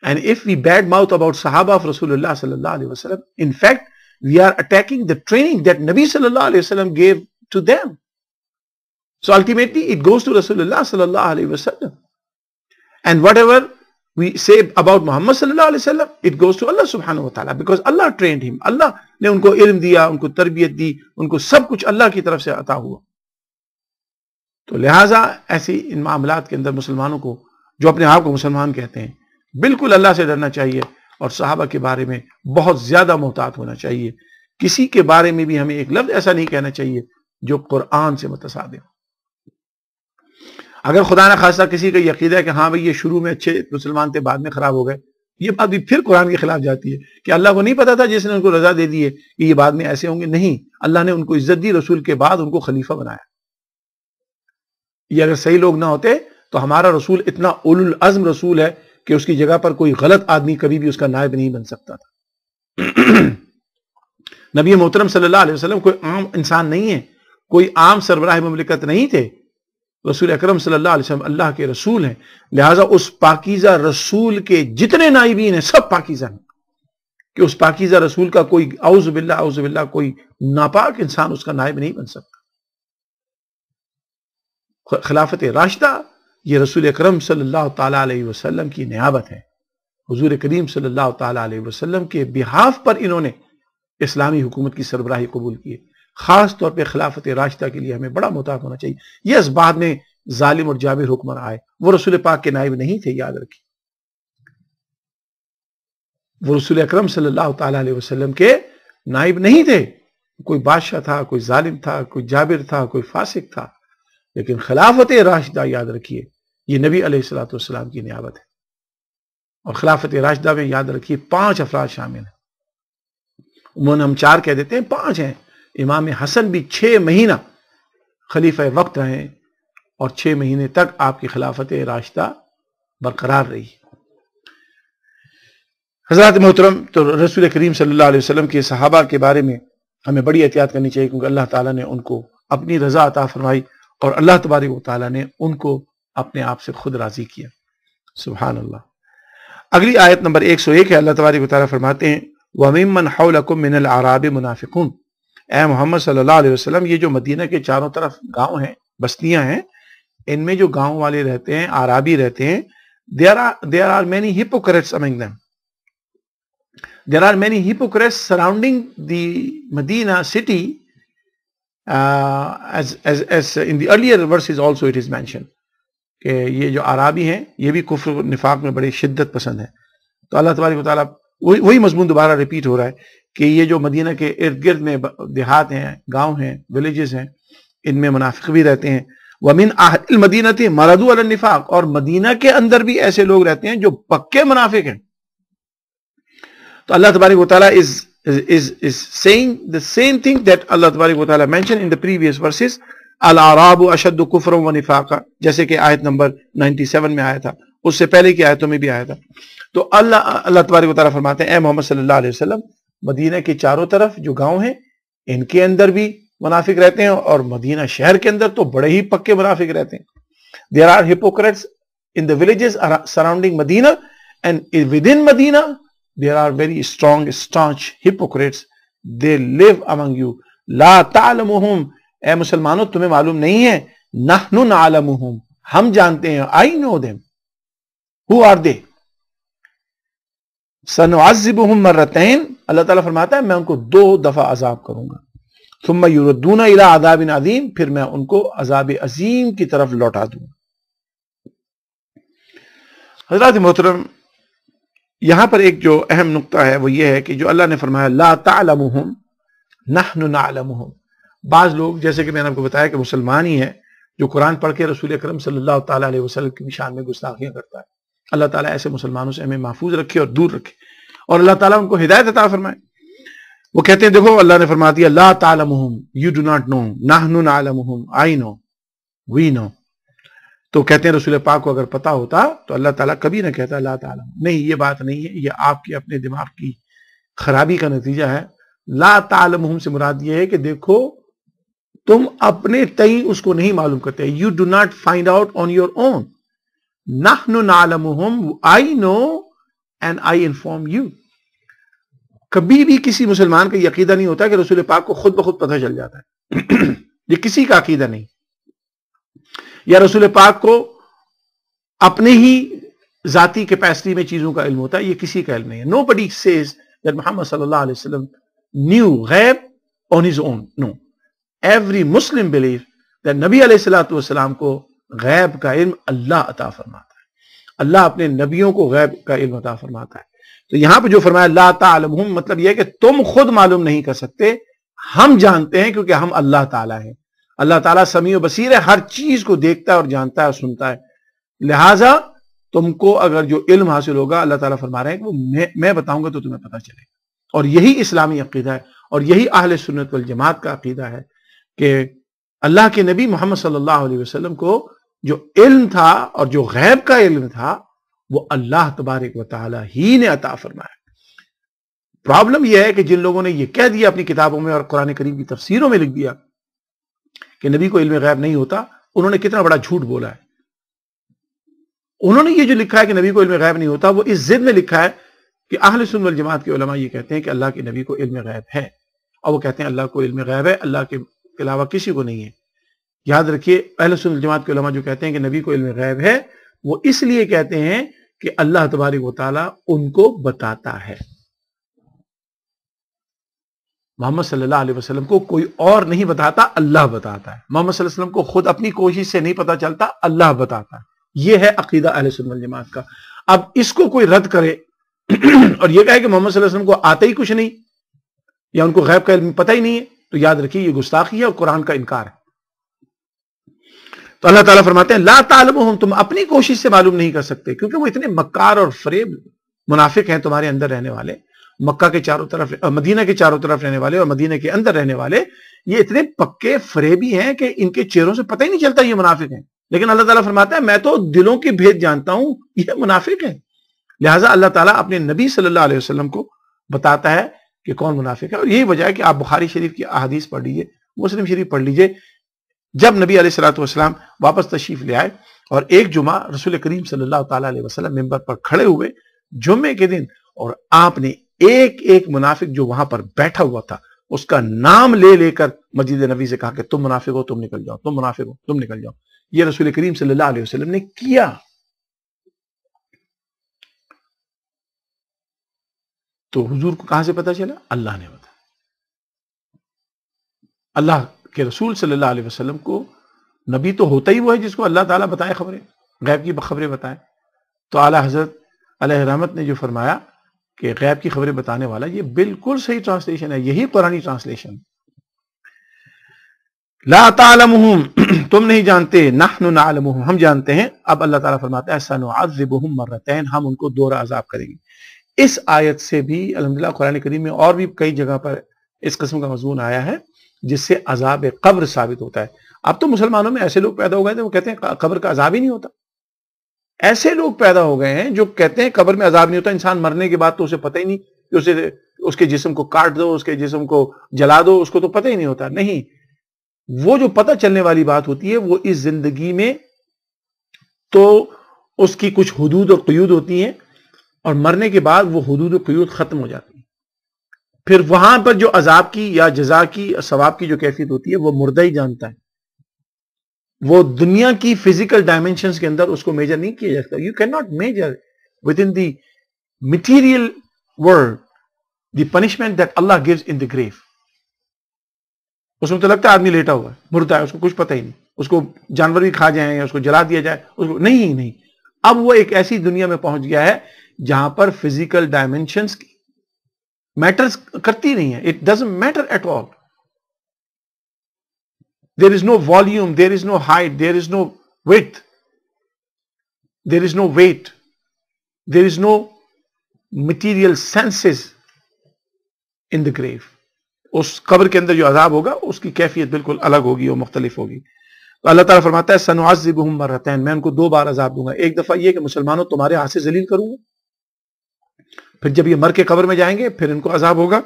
And if we bad mouth about Sahaba of Rasulullah sallallahu alayhi wasallam, in fact, we are attacking the training that Nabi sallallahu alayhi wasallam gave to them. So ultimately it goes to Rasulullah sallallahu alayhi wasallam. And whatever we say about Muhammad sallallahu alayhi wasallam, it goes to Allah subhanahu wa ta'ala, because Allah trained him. Allah نے ان کو علم دیا, ان کو تربیت دی, ان کو سب کچھ اللہ کی طرف سے عطا ہوا. تو لہٰذا ایسی ان معاملات کے اندر مسلمانوں کو, جو اپنے آپ کو مسلمان کہتے ہیں, بالکل اللہ سے ڈرنا چاہیے اور صحابہ کے بارے میں بہت زیادہ محتاط ہونا چاہیے. کسی کے بارے میں بھی ہمیں ایک لفظ ایسا نہیں کہنا چاہیے جو قرآن سے متصادم. اگر خدا نہ خواستہ کسی کا یہ عقیدہ ہے کہ ہاں بھئی یہ شروع میں اچھے مسلمان تھے, بعد میں خراب ہو گئے, یہ بات بھی پھر قرآن کے خلاف جاتی ہے کہ اللہ کو نہیں پتا تھا جس نے ان کو رضا دے دی ہے کہ یہ بعد میں ایسے ہوں گے. نہیں, اللہ نے ان کو عزت دی, رسول کے بعد ان کو خلیفہ بنایا. یہ اگر صحیح لوگ نہ ہوتے تو ہمارا رسول اتنا اولو العزم رسول ہے کہ اس کی جگہ پر کوئی غلط آدمی کبھی بھی اس کا نائب نہیں بن سکتا تھا. نبی محترم صلی اللہ علیہ وسلم کوئی عام انسان نہیں ہے, کوئی عام سربراہ مملکت نہیں تھے. رسول اکرم صلی اللہ علیہ وسلم اللہ کے رسول ہیں. لہٰذا اس پاکیزہ رسول کے جتنے نائبین ہیں سب پاکیزہ ہیں, کہ اس پاکیزہ رسول کا کوئی اعوذ باللہ کوئی ناپاک انسان اس کا نائب نہیں بن سکتا. خلافت راشدہ یہ رسول اکرم صلی اللہ تعالیٰ علیہ وسلم کی نیابت ہے. حضور کریم صلی اللہ تعالیٰ علیہ وسلم کے بہاف پر انہوں نے اسلامی حکومت کی سربراہی قبول کی. خاص طور پہ خلافت راشدہ کے لیے ہمیں بڑا محتاط ہونا چاہیے. یہ اس بعد میں ظالم اور جابر حکمراں آئے, وہ رسول پاک کے نائب نہیں تھے, یاد رکھیے. وہ رسول اکرم صلی اللہ تعالیٰ علیہ وسلم کے نائب نہیں تھے. کوئی بادشاہ تھا, کوئی ظالم تھا, کوئی جابر تھا, کوئی فاسق تھا, لیکن خلافت راشدہ یاد رکھیے یہ نبی علیہ الصلوۃ والسلام کی نیابت ہے. اور خلافت راشدہ میں یاد رکھیے 5 افراد شامل ہیں. عموماً ہم 4 کہہ دیتے ہیں, 5 ہیں. امام حسن بھی 6 مہینہ خلیفہ وقت رہے اور 6 مہینے تک آپ کی خلافت راشدہ برقرار رہی. حضرات محترم, تو رسول کریم صلی اللہ علیہ وسلم کے صحابہ کے بارے میں ہمیں بڑی احتیاط کرنی چاہیے, کیونکہ اللہ تعالیٰ نے ان کو اپنی رضا عطا فرمائی اور اللہ تبارک و تعالیٰ نے ان کو اپنے آپ سے خود راضی کیا. سبحان اللہ. اگلی آیت نمبر 101 ہے. اللہ تبارک و تعالیٰ فرماتے ہیں وَمِمَّنْ حَوْلَكُمْ مِنَ الْأَعْرَابِ مُنَافِقُونَ. اے محمد صلی اللہ علیہ وسلم, یہ جو مدینہ کے چاروں طرف گاؤں ہیں, بستیاں ہیں, ان میں جو گاؤں والے رہتے ہیں, اعرابی رہتے ہیں, there are many hypocrites among them. There are many hypocrites surrounding the Medina city. As in the earlier verses also it is mentioned کہ یہ جو عرابی ہیں یہ بھی کفر و نفاق میں بڑی شدت پسند ہیں. تو اللہ تبارک و تعالیٰ وہی مضمون دوبارہ ریپیٹ ہو رہا ہے کہ یہ جو مدینہ کے ارد گرد میں دیہات ہیں, گاؤں ہیں, ولیجز ہیں, ان میں منافق بھی رہتے ہیں. وَمِنْ أَهْلِ الْمَدِينَةِ مَرَدُوا عَلَى النِّفَاقِ, اور مدینہ کے اندر بھی ایسے لوگ رہتے ہیں جو پکے منافق ہیں. تو اللہ تبارک و تعالیٰ is saying the same thing that Allah تبارک و تعالیٰ mentioned in the previous verses. الْأَعْرَابُ أَشَدُّ كُفْرًا وَنِفَاقًا, جیسے کہ آیت نمبر 97 میں آیا تھا, اس سے پہلے کی آیتوں میں بھی آیا تھا. تو اللہ تبارک و تعالیٰ فرماتے ہیں اے محمد صلی اللہ علیہ وسلم, مدینہ کے چاروں طرف جو گاؤں ہیں ان کے اندر بھی منافق رہتے ہیں, اور مدینہ شہر کے اندر تو بڑے ہی پکے منافق رہتے ہیں. There are hypocrites in the villages surrounding Medina, and within Medina there are very strong, staunch hypocrites. They live among you. لا تعلمهم, اے مسلمانوں تمہیں معلوم نہیں ہے, نحن نعلمهم, ہم جانتے ہیں. I know them. Who are they? سنعذبهم مرتين, اللہ تعالیٰ فرماتا ہے میں ان کو 2 دفعہ عذاب کروں گا. ثم يردون الى عذاب عظیم, پھر میں ان کو عذاب عظیم کی طرف لوٹا دوں گا. حضرات محترم, یہاں پر ایک جو اہم نقطہ ہے وہ یہ ہے کہ جو اللہ نے فرمایا لا تعلمهم نحن نعلمهم, بعض لوگ جیسے کہ میں نے آپ کو بتایا کہ مسلمان ہی ہے جو قرآن پڑھ کے رسول اکرم صلی اللہ تعالیٰ علیہ وسلم کی شان میں گستاخیاں کرتا ہے. اللہ تعالیٰ ایسے مسلمانوں سے ہمیں محفوظ رکھے اور دور رکھے, اور اللہ تعالیٰ ان کو ہدایت عطا فرمائے. وہ کہتے ہیں دیکھو اللہ نے فرما دیا لا تعلمهم, you do not know, نحن نعلمهم, I know, we know. تو کہتے ہیں رسول پاک کو اگر پتا ہوتا تو اللہ تعالیٰ کبھی نہ کہتا لا تعالیٰ. نہیں، یہ بات نہیں ہے، یہ آپ کے اپنے دماغ کی خرابی کا نتیجہ ہے. لا تعلمہم سے مراد یہ ہے کہ دیکھو تم اپنے تئیں اس کو نہیں معلوم کرتے. You do not find out on your own. نحن نعلمہم، آئی نو اینڈ آئی انفارم یو. کبھی بھی کسی مسلمان کا یہ عقیدہ نہیں ہوتا کہ رسول پاک کو خود بخود پتہ چل جاتا ہے. یہ کسی کا عقیدہ نہیں. یا رسول پاک کو اپنے ہی ذاتی کیپیسٹی میں چیزوں کا علم ہوتا ہے، یہ کسی کا علم نہیں ہے. Nobody says that Muhammad sallallahu alaihi wasallam knew غیب on his own. No. Every Muslim believes that نبی علیہ الصلوۃ والسلام کو غیب کا علم اللہ عطا فرماتا ہے. اللہ اپنے نبیوں کو غیب کا علم عطا فرماتا ہے. تو یہاں پہ جو فرمایا لا تعلمہم، مطلب یہ ہے کہ تم خود معلوم نہیں کر سکتے، ہم جانتے ہیں کیونکہ ہم اللہ تعالیٰ ہیں. اللہ تعالیٰ سمیع و بصیر ہے، ہر چیز کو دیکھتا ہے اور جانتا ہے اور سنتا ہے. لہٰذا تم کو اگر جو علم حاصل ہوگا، اللہ تعالیٰ فرما رہے ہیں کہ وہ میں بتاؤں گا تو تمہیں پتہ چلے گا. اور یہی اسلامی عقیدہ ہے اور یہی اہل سنت والجماعت کا عقیدہ ہے کہ اللہ کے نبی محمد صلی اللہ علیہ وسلم کو جو علم تھا اور جو غیب کا علم تھا وہ اللہ تبارک و تعالیٰ ہی نے عطا فرمایا. پرابلم یہ ہے کہ جن لوگوں نے یہ کہہ دیا اپنی کتابوں میں اور قرآن کریم کی تفسیروں میں لکھ دیا کہ نبی کو علم غیب نہیں ہوتا، انہوں نے کتنا بڑا جھوٹ بولا ہے. انہوں نے یہ جو لکھا ہے کہ نبی کو علم غیب نہیں ہوتا، وہ اس ضد میں لکھا ہے کہ اہل سنت والجماعت کے علماء یہ کہتے ہیں کہ اللہ کے نبی کو علم غیب ہے، اور وہ کہتے ہیں اللہ کو علم غیب ہے، اللہ کے علاوہ کسی کو نہیں ہے. یاد رکھیے، اہل سنت والجماعت کے علماء جو کہتے ہیں کہ نبی کو علم غیب ہے، وہ اس لیے کہتے ہیں کہ اللہ تبارک و تعالیٰ ان کو بتاتا ہے. محمد صلی اللہ علیہ وسلم کو کوئی اور نہیں بتاتا، اللہ بتاتا ہے. محمد صلی اللہ علیہ وسلم کو خود اپنی کوشش سے نہیں پتا چلتا، اللہ بتاتا ہے. یہ ہے عقیدہ اہل سنت والجماعت کا. اب اس کو کوئی رد کرے اور یہ کہے کہ محمد صلی اللہ علیہ وسلم کو آتا ہی کچھ نہیں یا ان کو غیب کا علم پتہ ہی نہیں ہے، تو یاد رکھیے یہ گستاخی ہے اور قرآن کا انکار ہے. تو اللہ تعالیٰ فرماتے ہیں لا تعلمہم، تم اپنی کوشش سے معلوم نہیں کر سکتے، کیونکہ وہ اتنے مکار اور فریب منافق ہیں تمہارے اندر رہنے والے. مکہ کے چاروں طرف، مدینہ کے چاروں طرف رہنے والے اور مدینہ کے اندر رہنے والے، یہ اتنے پکے فریبی ہیں کہ ان کے چہروں سے پتہ ہی نہیں چلتا یہ منافق ہیں. لیکن اللہ تعالیٰ فرماتا ہے میں تو دلوں کی بھید جانتا ہوں، یہ منافق ہیں. لہٰذا اللہ تعالیٰ اپنے نبی صلی اللہ علیہ وسلم کو بتاتا ہے کہ کون منافق ہے. اور یہی وجہ ہے کہ آپ بخاری شریف کی احادیث پڑھ لیجئے، مسلم شریف پڑھ لیجئے. جب نبی علیہ الصلوۃ والسلام واپس تشریف لے آئے اور ایک جمعہ رسول کریم صلی اللہ تعالیٰ علیہ وسلم منبر پر کھڑے ہوئے جمعے کے دن، اور آپ نے ایک ایک منافق جو وہاں پر بیٹھا ہوا تھا اس کا نام لے لے کر مسجد نبی سے کہا کہ تم منافق ہو، تم نکل جاؤ، تم منافق ہو، تم نکل جاؤ. یہ رسول کریم صلی اللہ علیہ وسلم نے کیا. تو حضور کو کہاں سے پتا چلا؟ اللہ نے بتایا. اللہ کہ رسول صلی اللہ علیہ وسلم کو نبی تو ہوتا ہی وہ ہے جس کو اللہ تعالیٰ بتائے خبریں، غیب کی خبریں بتائے. تو اعلیٰ حضرت علیہ رحمت نے جو فرمایا کہ غیب کی خبریں بتانے والا، یہ بالکل صحیح ٹرانسلیشن ہے، یہی قرآنی ٹرانسلیشن. لا تعلمہم، تم نہیں جانتے، نحن نعلمہم، ہم جانتے ہیں. اب اللہ تعالیٰ فرماتا ہے سنعذبہم مرتین، ہم ان کو 2 عذاب کریں گے. اس آیت سے بھی الحمدللہ قرآن کریم میں اور بھی کئی جگہ پر اس قسم کا مضمون آیا ہے جس سے عذاب قبر ثابت ہوتا ہے. اب تو مسلمانوں میں ایسے لوگ پیدا ہو گئے تھے وہ کہتے ہیں قبر کا عذاب ہی نہیں ہوتا. ایسے لوگ پیدا ہو گئے ہیں جو کہتے ہیں قبر میں عذاب نہیں ہوتا. انسان مرنے کے بعد تو اسے پتہ ہی نہیں کہ اس کے جسم کو کاٹ دو، اس کے جسم کو جلا دو، اس کو تو پتہ ہی نہیں ہوتا. نہیں، وہ جو پتہ چلنے والی بات ہوتی ہے وہ اس زندگی میں تو اس کی کچھ حدود اور قیود ہوتی ہیں، اور مرنے کے بعد وہ حدود اور قیود ختم ہو جاتی ہیں. پھر وہاں پر جو عذاب کی یا جزا کی ثواب کی جو کیفیت ہوتی ہے وہ مردہ ہی جانتا ہے. وہ دنیا کی فزیکل ڈائمینشنز کے اندر اس کو میجر نہیں کیا جاتا. You can not measure within the material world the punishment that Allah gives in the grave. اس میں تو لگتا ہے آدمی لیٹا ہوا ہے، مردہ ہے، اس کو کچھ پتہ ہی نہیں. اس کو جانور بھی کھا جائیں یا اس کو جلا دیا جائے، اس کو نہیں. اب وہ ایک ایسی دنیا میں پہنچ گیا ہے جہاں پر فزیکل ڈائمینشنز میٹرز کرتی نہیں ہے. It doesn't matter at all. There is no volume, there is no height, there is no width, there is no weight, there is no material senses in the grave. اس قبر کے اندر جو عذاب ہوگا اس کی کیفیت بالکل الگ ہوگی اور مختلف ہوگی. تو اللہ تعالیٰ فرماتا ہے سنعذبہم مرتین، میں ان کو 2 بار عذاب دوں گا. ایک دفعہ یہ کہ مسلمانوں تمہارے ہاتھ سے ذلیل کروں گا، پھر جب یہ مر کے قبر میں جائیں گے پھر ان کو عذاب ہوگا.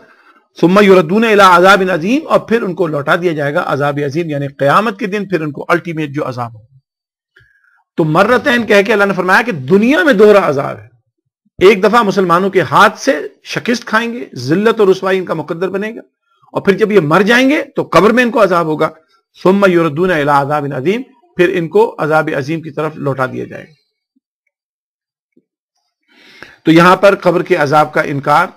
ثم یردون الی عذاب عظیم، اور پھر ان کو لوٹا دیا جائے گا عذاب عظیم، یعنی قیامت کے دن پھر ان کو الٹیمیٹ جو عذاب ہوگا. تو مرتین کہہ کے اللہ نے فرمایا کہ دنیا میں 2 عذاب ہے. ایک دفعہ مسلمانوں کے ہاتھ سے شکست کھائیں گے، ذلت اور رسوائی ان کا مقدر بنے گا، اور پھر جب یہ مر جائیں گے تو قبر میں ان کو عذاب ہوگا. ثم یردون الی عذاب عظیم، پھر ان کو عذاب عظیم کی طرف لوٹا دیا جائے گا. تو یہاں پر قبر کے عذاب کا انکار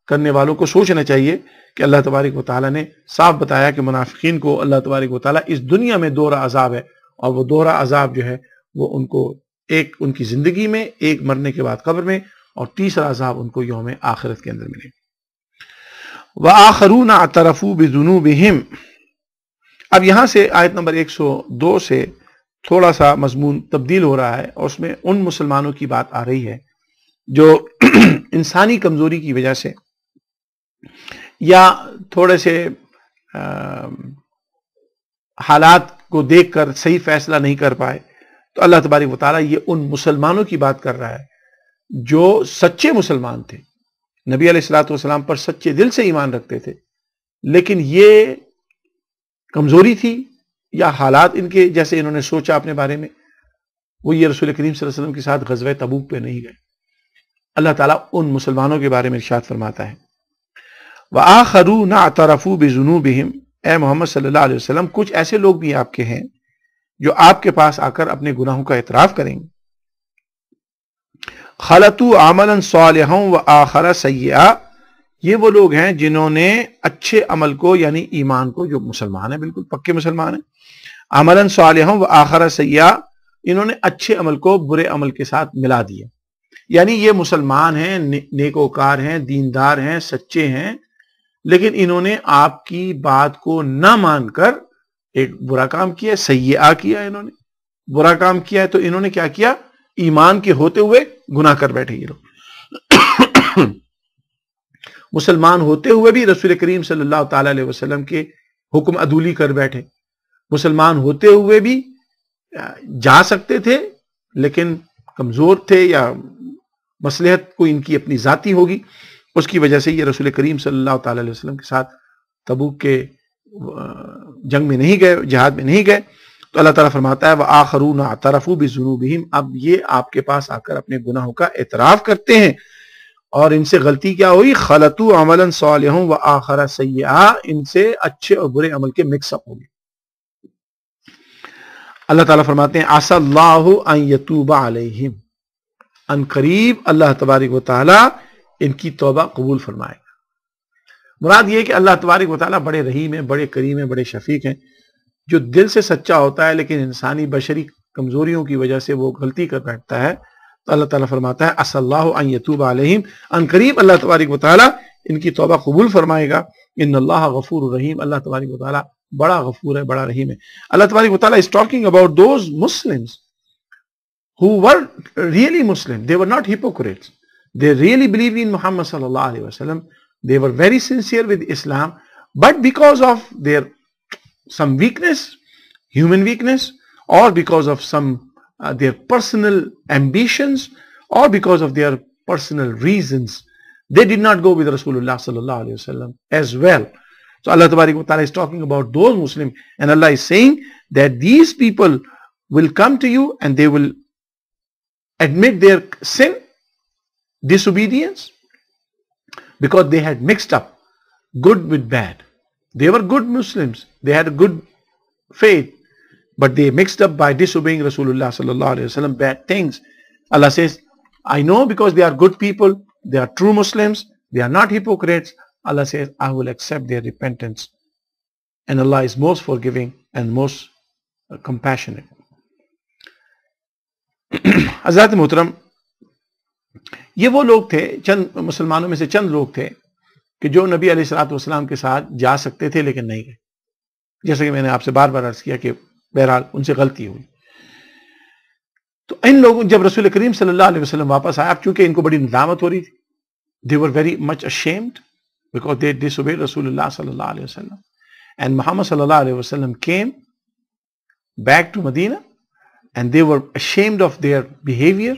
کرنے والوں کو سوچنا چاہیے کہ اللہ تبارک و تعالیٰ نے صاف بتایا کہ منافقین کو اللہ تبارک و تعالیٰ اس دنیا میں 2 عذاب ہے، اور وہ 2 عذاب جو ہے وہ ان کو ایک ان کی زندگی میں، ایک مرنے کے بعد قبر میں، اور تیسرا عذاب ان کو یوم آخرت کے اندر ملے. وَآخَرُونَ اعْتَرَفُوا بِذُنُوبِهِمْ. اب یہاں سے آیت نمبر 102 سے تھوڑا سا مضمون تبدیل ہو رہا ہے، اور اس میں ان مسلمانوں کی بات آ رہی ہے جو انسانی کمزوری کی وجہ سے یا تھوڑے سے حالات کو دیکھ کر صحیح فیصلہ نہیں کر پائے. تو اللہ تبارک و تعالیٰ یہ ان مسلمانوں کی بات کر رہا ہے جو سچے مسلمان تھے، نبی علیہ الصلوۃ والسلام پر سچے دل سے ایمان رکھتے تھے، لیکن یہ کمزوری تھی یا حالات ان کے جیسے انہوں نے سوچا اپنے بارے میں، وہ یہ رسول کریم صلی اللہ علیہ وسلم کے ساتھ غزوہ تبوک پہ نہیں گئے. اللہ تعالیٰ ان مسلمانوں کے بارے میں ارشاد فرماتا ہے وَآخَرُونَ اعْتَرَفُوا بِذُنُوبِهِمْ. اے محمد صلی اللہ علیہ وسلم، کچھ ایسے لوگ بھی آپ کے ہیں جو آپ کے پاس آ کر اپنے گناہوں کا اعتراف کریں گے. خَلَطُوا عَمَلًا صَالِحًا وَآخَرَ سَيِّئًا. یہ وہ لوگ ہیں جنہوں نے اچھے عمل کو، یعنی ایمان کو، جو مسلمان ہیں بالکل پکے مسلمان ہیں، عَمَلًا صَالِحًا وَآخَرَ سَيِّئًا، انہوں نے اچھے عمل کو برے عمل کے ساتھ ملا دیا. یعنی یہ مسلمان ہیں، نیکوکار ہیں، دیندار ہیں، سچے ہیں، لیکن انہوں نے آپ کی بات کو نہ مان کر ایک برا کام کیا، سیئہ کیا. انہوں نے برا کام کیا ہے تو انہوں نے کیا کیا؟ ایمان کے ہوتے ہوئے گناہ کر بیٹھے. یہ لوگ مسلمان ہوتے ہوئے بھی رسول کریم صلی اللہ تعالی علیہ وسلم کے حکم عدولی کر بیٹھے. مسلمان ہوتے ہوئے بھی جا سکتے تھے لیکن کمزور تھے، یا مصلحت کوئی ان کی اپنی ذاتی ہوگی، اس کی وجہ سے یہ رسول کریم صلی اللہ تعالی علیہ وسلم کے ساتھ تبوک کے جنگ میں نہیں گئے، جہاد میں نہیں گئے. تو اللہ تعالیٰ فرماتا ہے وَآخَرُونَ اعْتَرَفُوا بِذُنُوبِهِمْ. اب یہ آپ کے پاس آ کر اپنے گناہوں کا اعتراف کرتے ہیں، اور ان سے غلطی کیا ہوئی؟ خَلَطُوا عَمَلًا صَالِحًا وَآخَرَ سَيِّئًا. ان سے اچھے اور برے عمل کے مکس اپ ہو گئے. اللہ تعالیٰ فرماتے ہیں عَسَى اللَّهُ أَن يَتُوبَ عَلَيْهِمْ. ان قریب اللہ تبارک و تعالیٰ ان کی توبہ قبول فرمائے گا. مراد یہ کہ اللہ تبارک و تعالیٰ بڑے رحیم ہیں، بڑے کریم ہیں، بڑے شفیق ہیں. جو دل سے سچا ہوتا ہے لیکن انسانی بشری کمزوریوں کی وجہ سے وہ غلطی کر بیٹھتا ہے، تو اللہ تعالیٰ فرماتا ہے عَسَى اللَّهُ أَن يَتُوبَ عَلَيْهِمْ. ان قریب اللہ تبارک و تعالیٰ ان کی توبہ قبول فرمائے گا. ان اللہ غفور رحیم. اللہ تبارک و تعالیٰ بڑا غفور ہے، بڑا رحیم ہے. اللہ تبارک و تعالیٰ is talking about those Muslims who were really Muslim. They were not hypocrites. They really believed in Muhammad sallallahu alaihi wasallam. They were very sincere with Islam, but because of their some weakness, human weakness, or because of some their personal ambitions, or because of their personal reasons, they did not go with Rasulullah sallallahu alaihi wasallam as well. So Allah Tabarak wa Ta'ala is talking about those Muslims, and Allah is saying that these people will come to you and they will admit their sin, disobedience, because they had mixed up good with bad. They were good Muslims, they had a good faith, but they mixed up by disobeying Rasulullah sallallahu alaihi wasallam bad things. Allah says, I know because they are good people, they are true Muslims, they are not hypocrites. Allah says, I will accept their repentance. And Allah is most forgiving and most compassionate. حضرات محترم، یہ وہ لوگ تھے، چند مسلمانوں میں سے چند لوگ تھے کہ جو نبی علیہ الصلوۃ والسلام کے ساتھ جا سکتے تھے لیکن نہیں گئے. جیسا کہ میں نے آپ سے بار بار عرض کیا کہ بہرحال ان سے غلطی ہوئی. تو ان لوگوں جب رسول کریم صلی اللہ علیہ وسلم واپس آیا، چونکہ ان کو بڑی ندامت ہو رہی تھی، they were very much ashamed because they disobeyed Rasulullah sallallahu alaihi wasallam. And Muhammad sallallahu alaihi wasallam came back to Medina and they were ashamed of their behavior.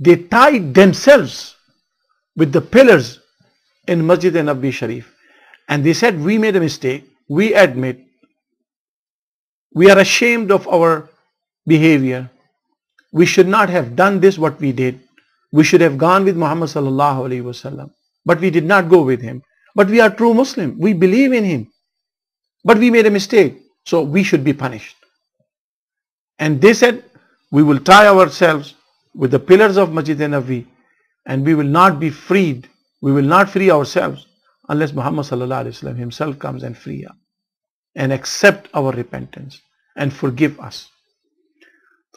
They tied themselves with the pillars in Masjid Nabawi Sharif and they said, we made a mistake, we admit, we are ashamed of our behavior, we should not have done this what we did, we should have gone with Muhammad sallallahu alaihi wasallam, but we did not go with him. But we are true Muslim, we believe in him, but we made a mistake, so we should be punished. And they said, we will tie ourselves with the pillars of Masjid Nabawi and we will not be freed, we will not free ourselves unless Muhammad sallallahu alaihi wasallam himself comes and free us and accept our repentance and forgive us.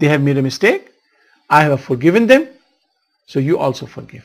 They have made a mistake, I have forgiven them, so you also forgive.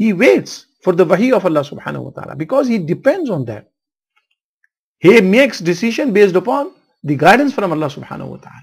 he waits for the wahi of Allah subhanahu wa ta'ala because he depends on that. He makes decision based upon the guidance from Allah subhanahu wa ta'ala.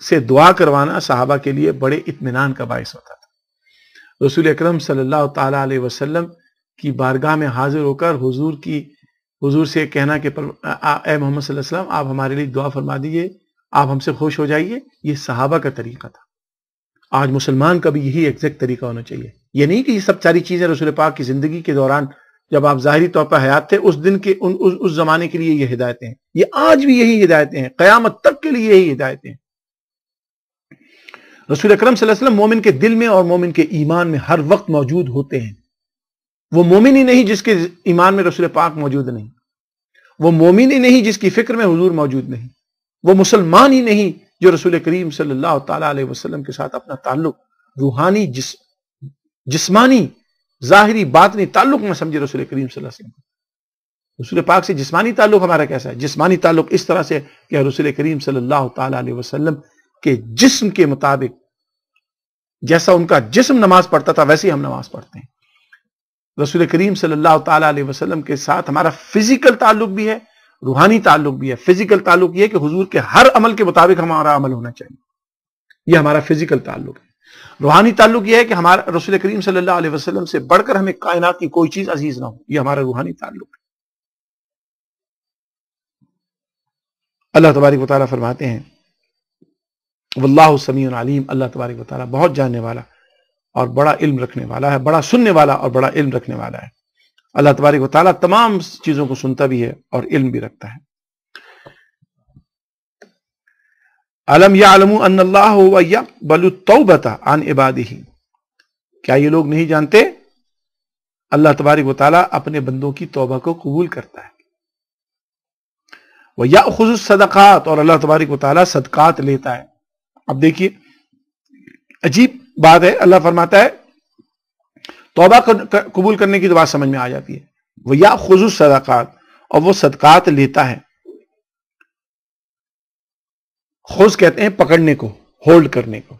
سے دعا کروانا صحابہ کے لیے بڑے اطمینان کا باعث ہوتا تھا۔ رسول اکرم صلی اللہ تعالی علیہ وسلم کی بارگاہ میں حاضر ہو کر حضور سے کہنا کہ اے محمد صلی اللہ علیہ وسلم آپ ہمارے لیے دعا فرما دیجئے، آپ ہم سے خوش ہو جائیے، یہ صحابہ کا طریقہ تھا۔ آج مسلمان کا بھی یہی ایگزیکٹ طریقہ ہونا چاہیے۔ یہ نہیں کہ یہ سب ساری چیزیں رسول پاک کی زندگی کے دوران جب آپ ظاہری طور پر حیات تھے اس دن کے اس زمانے کے لیے یہ ہدایتیں ہیں، یہ آج بھی یہی ہدایتیں ہیں، قیامت تک کے لیے یہی ہدایتیں ہیں۔ رسول اکرم صلی اللہ علیہ وسلم مومن کے دل میں اور مومن کے ایمان میں ہر وقت موجود ہوتے ہیں۔ وہ مومن ہی نہیں جس کے ایمان میں رسول پاک موجود نہیں، وہ مومن ہی نہیں جس کی فکر میں حضور موجود نہیں، وہ مسلمان ہی نہیں جو رسول کریم صلی اللہ تعالی علیہ وسلم کے ساتھ اپنا تعلق روحانی جسمانی ظاہری باطنی تعلق میں سمجھے رسول کریم صلی اللہ علیہ وسلم۔ رسول پاک سے جسمانی تعلق ہمارا کیسا ہے؟ جسمانی تعلق اس طرح سے کہ رسول کریم صلی اللہ تعالی علیہ وسلم کے جسم کے مطابق جیسا ان کا جسم نماز پڑھتا تھا ویسے ہم نماز پڑھتے ہیں۔ رسول کریم صلی اللہ تعالی علیہ وسلم کے ساتھ ہمارا فزیکل تعلق بھی ہے، روحانی تعلق بھی ہے۔ فزیکل تعلق یہ ہے کہ حضور کے ہر عمل کے مطابق ہمارا عمل ہونا چاہیے، یہ ہمارا فزیکل تعلق ہے۔ روحانی تعلق یہ ہے کہ ہمارا رسول کریم صلی اللہ علیہ وسلم سے بڑھ کر ہمیں کائنات کی کوئی چیز عزیز نہ ہو، یہ ہمارا روحانی تعلق ہے۔ اللہ تبارک و تعالیٰ فرماتے ہیں واللہ سمیع علیم، اللہ تبارک و تعالیٰ بہت جاننے والا اور بڑا علم رکھنے والا ہے، بڑا سننے والا اور بڑا علم رکھنے والا ہے۔ اللہ تبارک و تعالیٰ تمام چیزوں کو سنتا بھی ہے اور علم بھی رکھتا ہے۔ الم یعلموا ان اللہ هو یقبل التوبۃ عن عبادہ، کیا یہ لوگ نہیں جانتے اللہ تبارک و تعالیٰ اپنے بندوں کی توبہ کو قبول کرتا ہے۔ وَيَأْخُذُ الصَّدَقَاتِ، اور اللہ تبارک و تعالیٰ صدقات لیتا ہے۔ اب دیکھیے عجیب بات ہے، اللہ فرماتا ہے توبہ قبول کرنے کی تو بات سمجھ میں آ جاتی ہے، وَيَأْخُذُ الصَّدَقَاتِ، اور وہ صدقات لیتا ہے۔ خُذ کہتے ہیں پکڑنے کو، ہولڈ کرنے کو،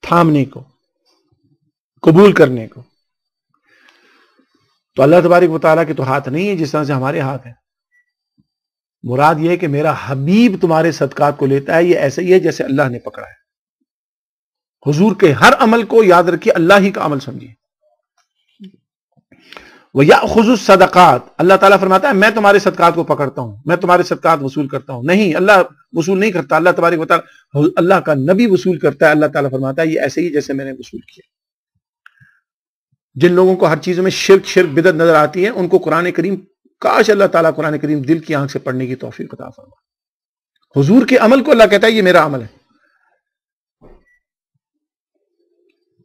تھامنے کو، قبول کرنے کو۔ تو اللہ تبارک و تعالیٰ کے تو ہاتھ نہیں ہے جس طرح سے ہمارے ہاتھ ہیں۔ مراد یہ ہے کہ میرا حبیب تمہارے صدقات کو لیتا ہے، یہ ایسے ہی ہے جیسے اللہ نے پکڑا ہے۔ حضور کے ہر عمل کو یاد رکھیے اللہ ہی کا عمل سمجھیے۔ وَيَأْخُذُ الصَّدَقَاتِ، اللہ تعالیٰ فرماتا ہے میں تمہارے صدقات کو پکڑتا ہوں، میں تمہارے صدقات وصول کرتا ہوں۔ نہیں، اللہ وصول نہیں کرتا، اللہ تبارک و تعالیٰ اللہ کا نبی وصول کرتا ہے۔ اللہ تعالیٰ فرماتا ہے یہ ایسے ہی جیسے میں نے وصول کیا۔ جن لوگوں کو ہر چیزوں میں شرک بدعت نظر آتی ہے ان کو قرآن کریم، کاش اللہ تعالیٰ قرآن کریم دل کی آنکھ سے پڑھنے کی توفیق عطا فرمائے۔ حضور کے عمل کو اللہ کہتا ہے یہ میرا عمل ہے۔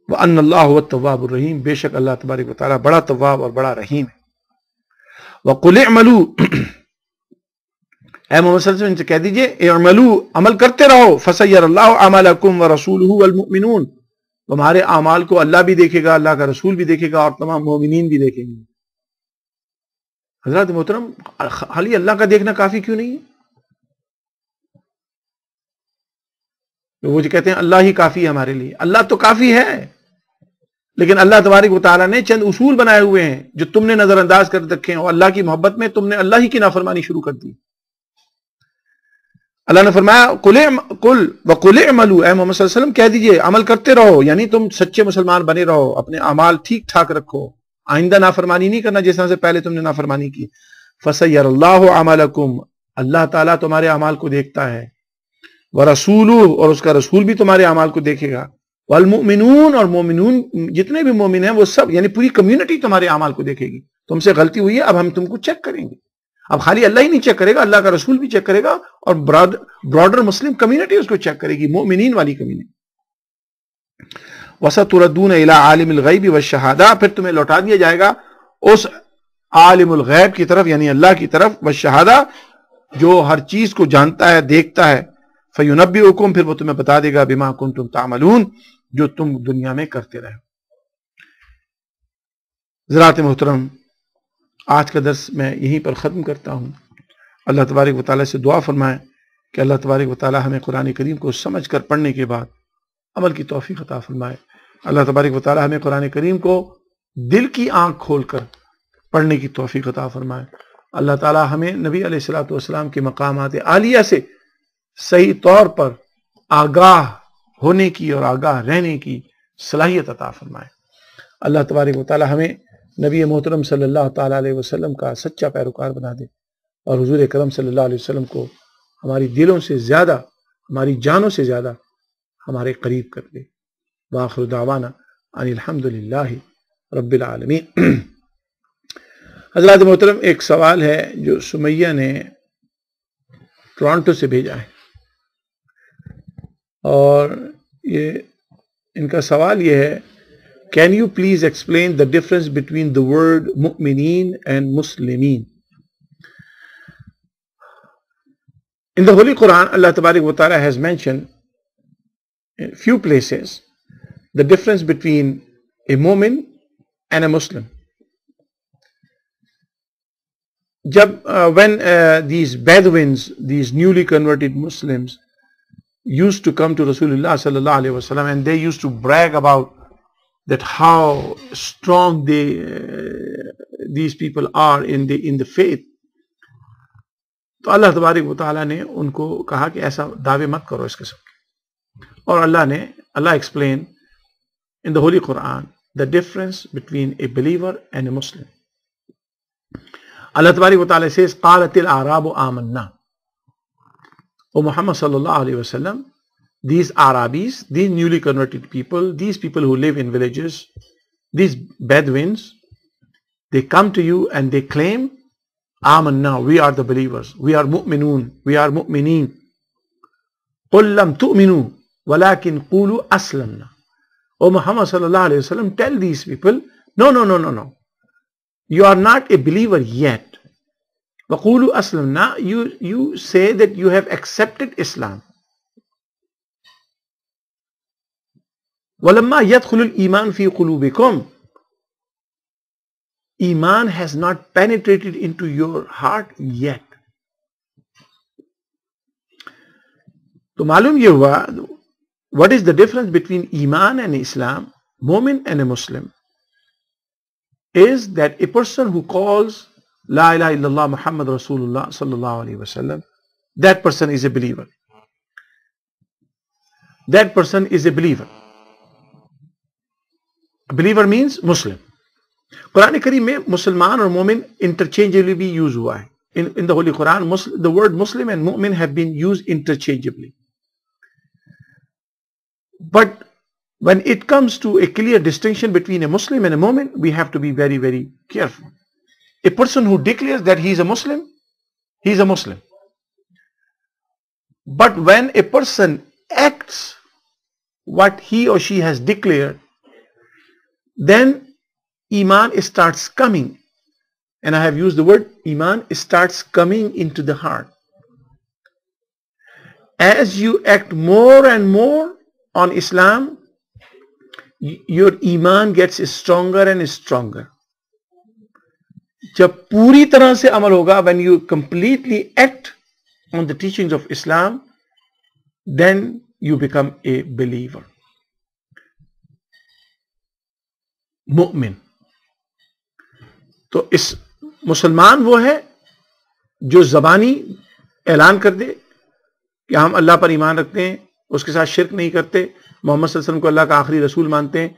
وَأَنَّ اللَّهُ هُوَ التَّوَّابُ الرَّحِيمُ، بے شک اللہ تبارک و تعالیٰ بڑا تواب اور بڑا رحیم ہے۔ وَقُلِ اعْمَلُوا، اے محمد صلی اللہ علیہ وسلم سے کہہ دیجئے اعملوا، عمل کرتے رہو، فَسَيَّرَ اللَّهُ أَعْمَالَكُمْ وَرَسُولُهُ وَالْمُؤْمِنُونَ، تمہارے اعمال کو اللہ بھی دیکھے گا، اللہ کا رسول بھی دیکھے گا اور تمام مومنین بھی دیکھیں گے۔ حضرات محترم، خالی اللہ کا دیکھنا کافی کیوں نہیں ہے؟ وہ جو کہتے ہیں اللہ ہی کافی ہے ہمارے لیے، اللہ تو کافی ہے، لیکن اللہ تبارک و تعالیٰ نے چند اصول بنائے ہوئے ہیں جو تم نے نظر انداز کر رکھے ہیں، اور اللہ کی محبت میں تم نے اللہ ہی کی نافرمانی شروع کر دی۔ اللہ نے فرمایا قل وقل اعملوا، اے محمد صلی اللہ علیہ وسلم کہہ دیجئے عمل کرتے رہو، یعنی تم سچے مسلمان بنے رہو، اپنے اعمال ٹھیک ٹھاک رکھو، آئندہ نافرمانی نہیں کرنا جس طرح سے پہلے تم نے نافرمانی کی۔ فَسَيَّرَ اللَّهُ عَمَلَكُمْ، اللہ تعالیٰ تمہارے اعمال کو دیکھتا ہے، وَرَسُولُهُ، اور اس کا رسول بھی تمہارے اعمال کو دیکھے گا، وَالْمُؤْمِنُونَ، اور مومنون جتنے بھی مومن ہیں وہ سب، یعنی پوری کمیونٹی تمہارے اعمال کو دیکھے گی۔ تم سے غلطی ہوئی ہے، اب ہم تم کو چیک کریں گے۔ اب خالی اللہ ہی نہیں چیک کرے گا، اللہ کا رسول بھی چیک کرے گا، اور براڈر مسلم کمیونٹی اس کو چیک کرے گی، مومنین والی کمیونٹی۔ وَسَتُرَدُّونَ إِلَىٰ عَالِمِ الْغَيْبِ وَالشَّهَادَةِ، پھر تمہیں لوٹا دیا جائے گا اس عالم الغیب کی طرف، یعنی اللہ کی طرف، وَالشَّهَادَةِ، جو ہر چیز کو جانتا ہے دیکھتا ہے، فَيُنَبِّئُكُمْ، پھر وہ تمہیں بتا دے گا، بِمَا كُنتُمْ تَعْمَلُونَ، جو تم دنیا میں کرتے رہے۔ حضرات محترم، آج کا درس میں یہیں پر ختم کرتا ہوں۔ اللہ تبارک و تعالیٰ سے دعا فرمائیں کہ اللہ تبارک و تعالیٰ ہمیں قرآن کریم کو سمجھ کر پڑھنے کے بعد عمل کی توفیق عطا فرمائے۔ اللہ تبارک و تعالیٰ ہمیں قرآن کریم کو دل کی آنکھ کھول کر پڑھنے کی توفیق عطا فرمائے۔ اللہ تعالیٰ ہمیں نبی علیہ الصلوۃ والسلام کے مقامات عالیہ سے صحیح طور پر آگاہ ہونے کی اور آگاہ رہنے کی صلاحیت عطا فرمائے. اللہ تبارک و تعالی ہمیں نبی محترم صلی اللہ تعالی علیہ وسلم کا سچا پیروکار بنا دے اور حضور کرم صلی اللہ علیہ وسلم کو ہماری دلوں سے زیادہ، ہماری جانوں سے زیادہ ہمارے قریب کر دے. وآخر دعوانا ان الحمد للہ رب العالمین. حضرات محترم، ایک سوال ہے جو سمیہ نے ٹورانٹو سے بھیجا ہے، اور یہ ان کا سوال یہ ہے: Can you please explain the difference between the word mu'mineen and muslimin? In the Holy Quran, Allah Tabarak wa Ta'ala has mentioned in few places the difference between a mu'min and a Muslim. When these Bedouins, these newly converted Muslims, used to come to Rasulullah sallallahu alaihi wasallam, and they used to brag about that how strong these people are in the faith. تو اللہ تبارک و تعالیٰ نے ان کو کہا کہ ایسا دعوے مت کرو اس قسم کے. اور اللہ explained in the Holy Quran the difference between a believer and a Muslim. Allah تبارک و تعالیٰ says قالت الاعراب آمنا. O Muhammad sallallahu alaihi wasallam, these Arabis, these newly converted people, these people who live in villages, these Bedouins, they come to you and they claim, Amanna, we are the believers, we are mu'minun, we are mu'mineen. قُلْ لَمْ تُؤْمِنُوا وَلَكِنْ قُولُوا أَسْلَمْنَا. O Muhammad sallallahu alayhi wa sallam, tell these people, no. You are not a believer yet. وَقُولُوا أَسْلَمْنَا, you say that you have accepted Islam. وَلَمَّا يَدْخُلُ الْإِيمَانُ فِي قُلُوبِكُمْ. Iman has not penetrated into your heart yet. تو معلوم یہ ہوا, what is the difference between Iman and Islam, Mu'min and a Muslim, is that a person who calls La ilaha illallah Muhammad Rasulullah sallallahu alayhi wasallam, that person is a believer. That person is a believer. A believer means Muslim. قرآن کریم میں مسلمان اور مومن interchangeably بھی use ہوا ہے. In the Holy Quran, the word Muslim and Mu'min have been used interchangeably. But when it comes to a clear distinction between a Muslim and a Mu'min, we have to be very, very careful. A person who declares that he is a Muslim, he is a Muslim. But when a person acts what he or she has declared, then Iman starts coming. And I have used the word Iman starts coming into the heart. As you act more and more on Islam, your Iman gets stronger and stronger. جب پوری طرح سے عمل ہوگا, when you completely act on the teachings of Islam, then you become a believer. Mu'min. تو اس مسلمان وہ ہے جو زبانی اعلان کر دے کہ ہم اللہ پر ایمان رکھتے ہیں, اس کے ساتھ شرک نہیں کرتے, محمد صلی اللہ علیہ وسلم کو اللہ کا آخری رسول مانتے ہیں,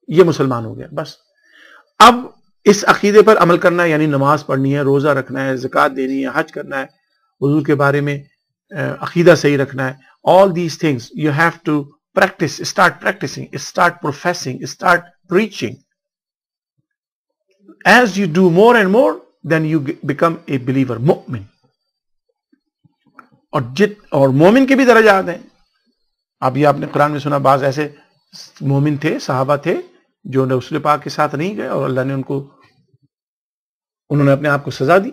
یہ مسلمان ہو گیا بس. اب اس عقیدے پر عمل کرنا ہے, یعنی نماز پڑھنی ہے, روزہ رکھنا ہے, زکوٰۃ دینی ہے, حج کرنا ہے, حضور کے بارے میں عقیدہ صحیح رکھنا ہے. All these things you have to practice, start practicing, start professing, start preaching. As you do more and more, then you become a believer, mu'min. اور مومن کے بھی درجات ہیں. اب یہ آپ نے قرآن میں سنا, بعض ایسے مومن تھے, صحابہ تھے, جو رسول پاک کے ساتھ نہیں گئے, اور اللہ نے انہوں نے اپنے آپ کو سزا دی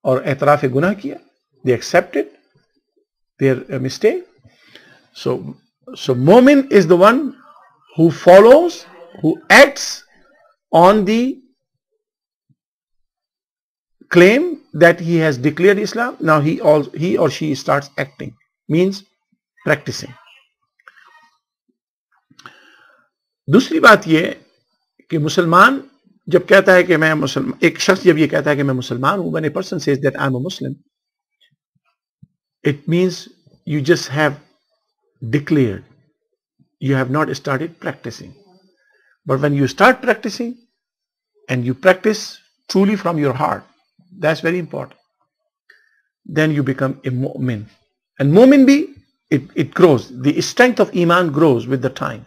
اور اعتراف گناہ کیا. They accepted their mistake. So مومن is the one who follows, who acts on the claim that he has declared Islam. Now he or she starts acting, means practicing. دوسری بات یہ کہ مسلمان جب کہتا ہے کہ میں مسلمان, ایک شخص جب یہ کہتا ہے کہ میں مسلمان ہوں, when a person says that I'm a Muslim, it means you just have declared. You have not started practicing. But when you start practicing and you practice truly from your heart, that's very important. Then you become a mu'min. And mu'min bhi, it grows. The strength of iman grows with the time.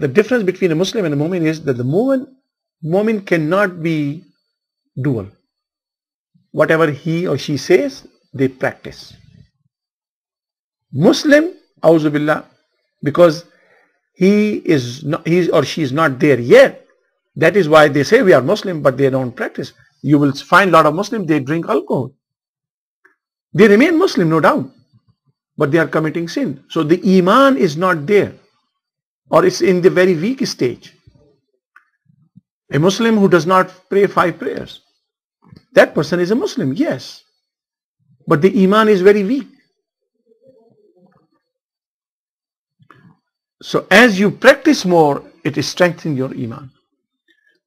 the difference between a Muslim and a mu'min is that the mu'min cannot be dual. Whatever he or she says, they practice. Muslim, auzu billah, because he or she is not there yet. That is why they say we are Muslim, but they don't practice. You will find a lot of Muslims, they drink alcohol. They remain Muslim, no doubt, but they are committing sin. So the iman is not there, or it's in the very weak stage. A Muslim who does not pray 5 prayers, that person is a Muslim, yes, but the iman is very weak. So as you practice more, it strengthens your iman.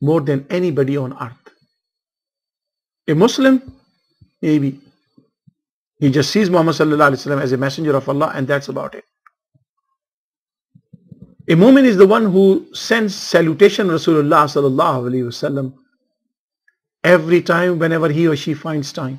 more than anybody on earth. A Muslim, maybe he just sees Muhammad sallallahu alaihi wasallam as a messenger of Allah, and that's about it. A mu'min is the one who sends salutation Rasulullah sallallahu alaihi wasallam every time, whenever he or she finds time.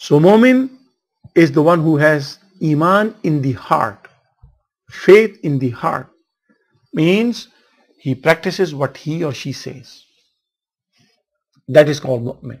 So mu'min is the one who has iman in the heart. Faith in the heart means he practices what he or she says. That is called mu'min.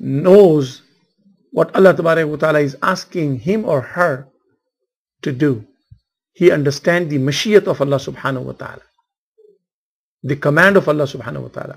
knows what Allah Tabarak wa Ta'ala is asking him or her to do. He understands the mashiyat of Allah Subhanahu wa Ta'ala, the command of Allah Subhanahu wa Ta'ala.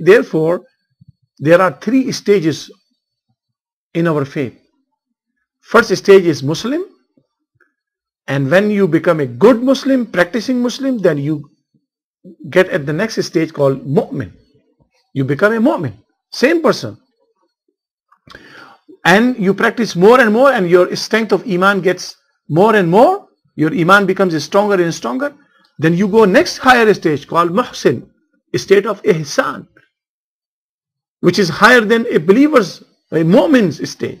Therefore, there are 3 stages in our faith. First stage is Muslim, and when you become a good Muslim, practicing Muslim, then you get at the next stage called mu'min. You become a mu'min, same person, and you practice more and more, and your strength of iman gets more and more. Your iman becomes stronger and stronger. Then you go next higher stage called muhsin, a state of ihsan, which is higher than a believer's, a mu'min's state.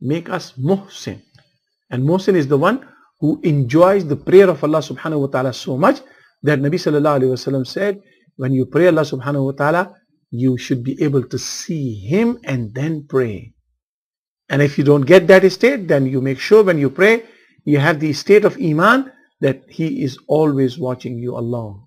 make us muhsin. And muhsin is the one who enjoys the prayer of Allah subhanahu wa ta'ala so much that Nabi sallallahu alayhi wa sallam said, when you pray Allah subhanahu wa ta'ala, you should be able to see him and then pray. And if you don't get that state, then you make sure when you pray, you have the state of iman that he is always watching you along.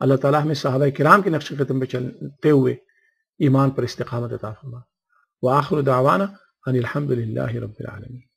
اللہ تعالیٰ ہمیں صحابہ کرام کے نقش قدم پہ چلتے ہوئے ایمان پر استقامت عطا فرما۔ وآخر دعوانا ان الحمد للہ رب العالمین۔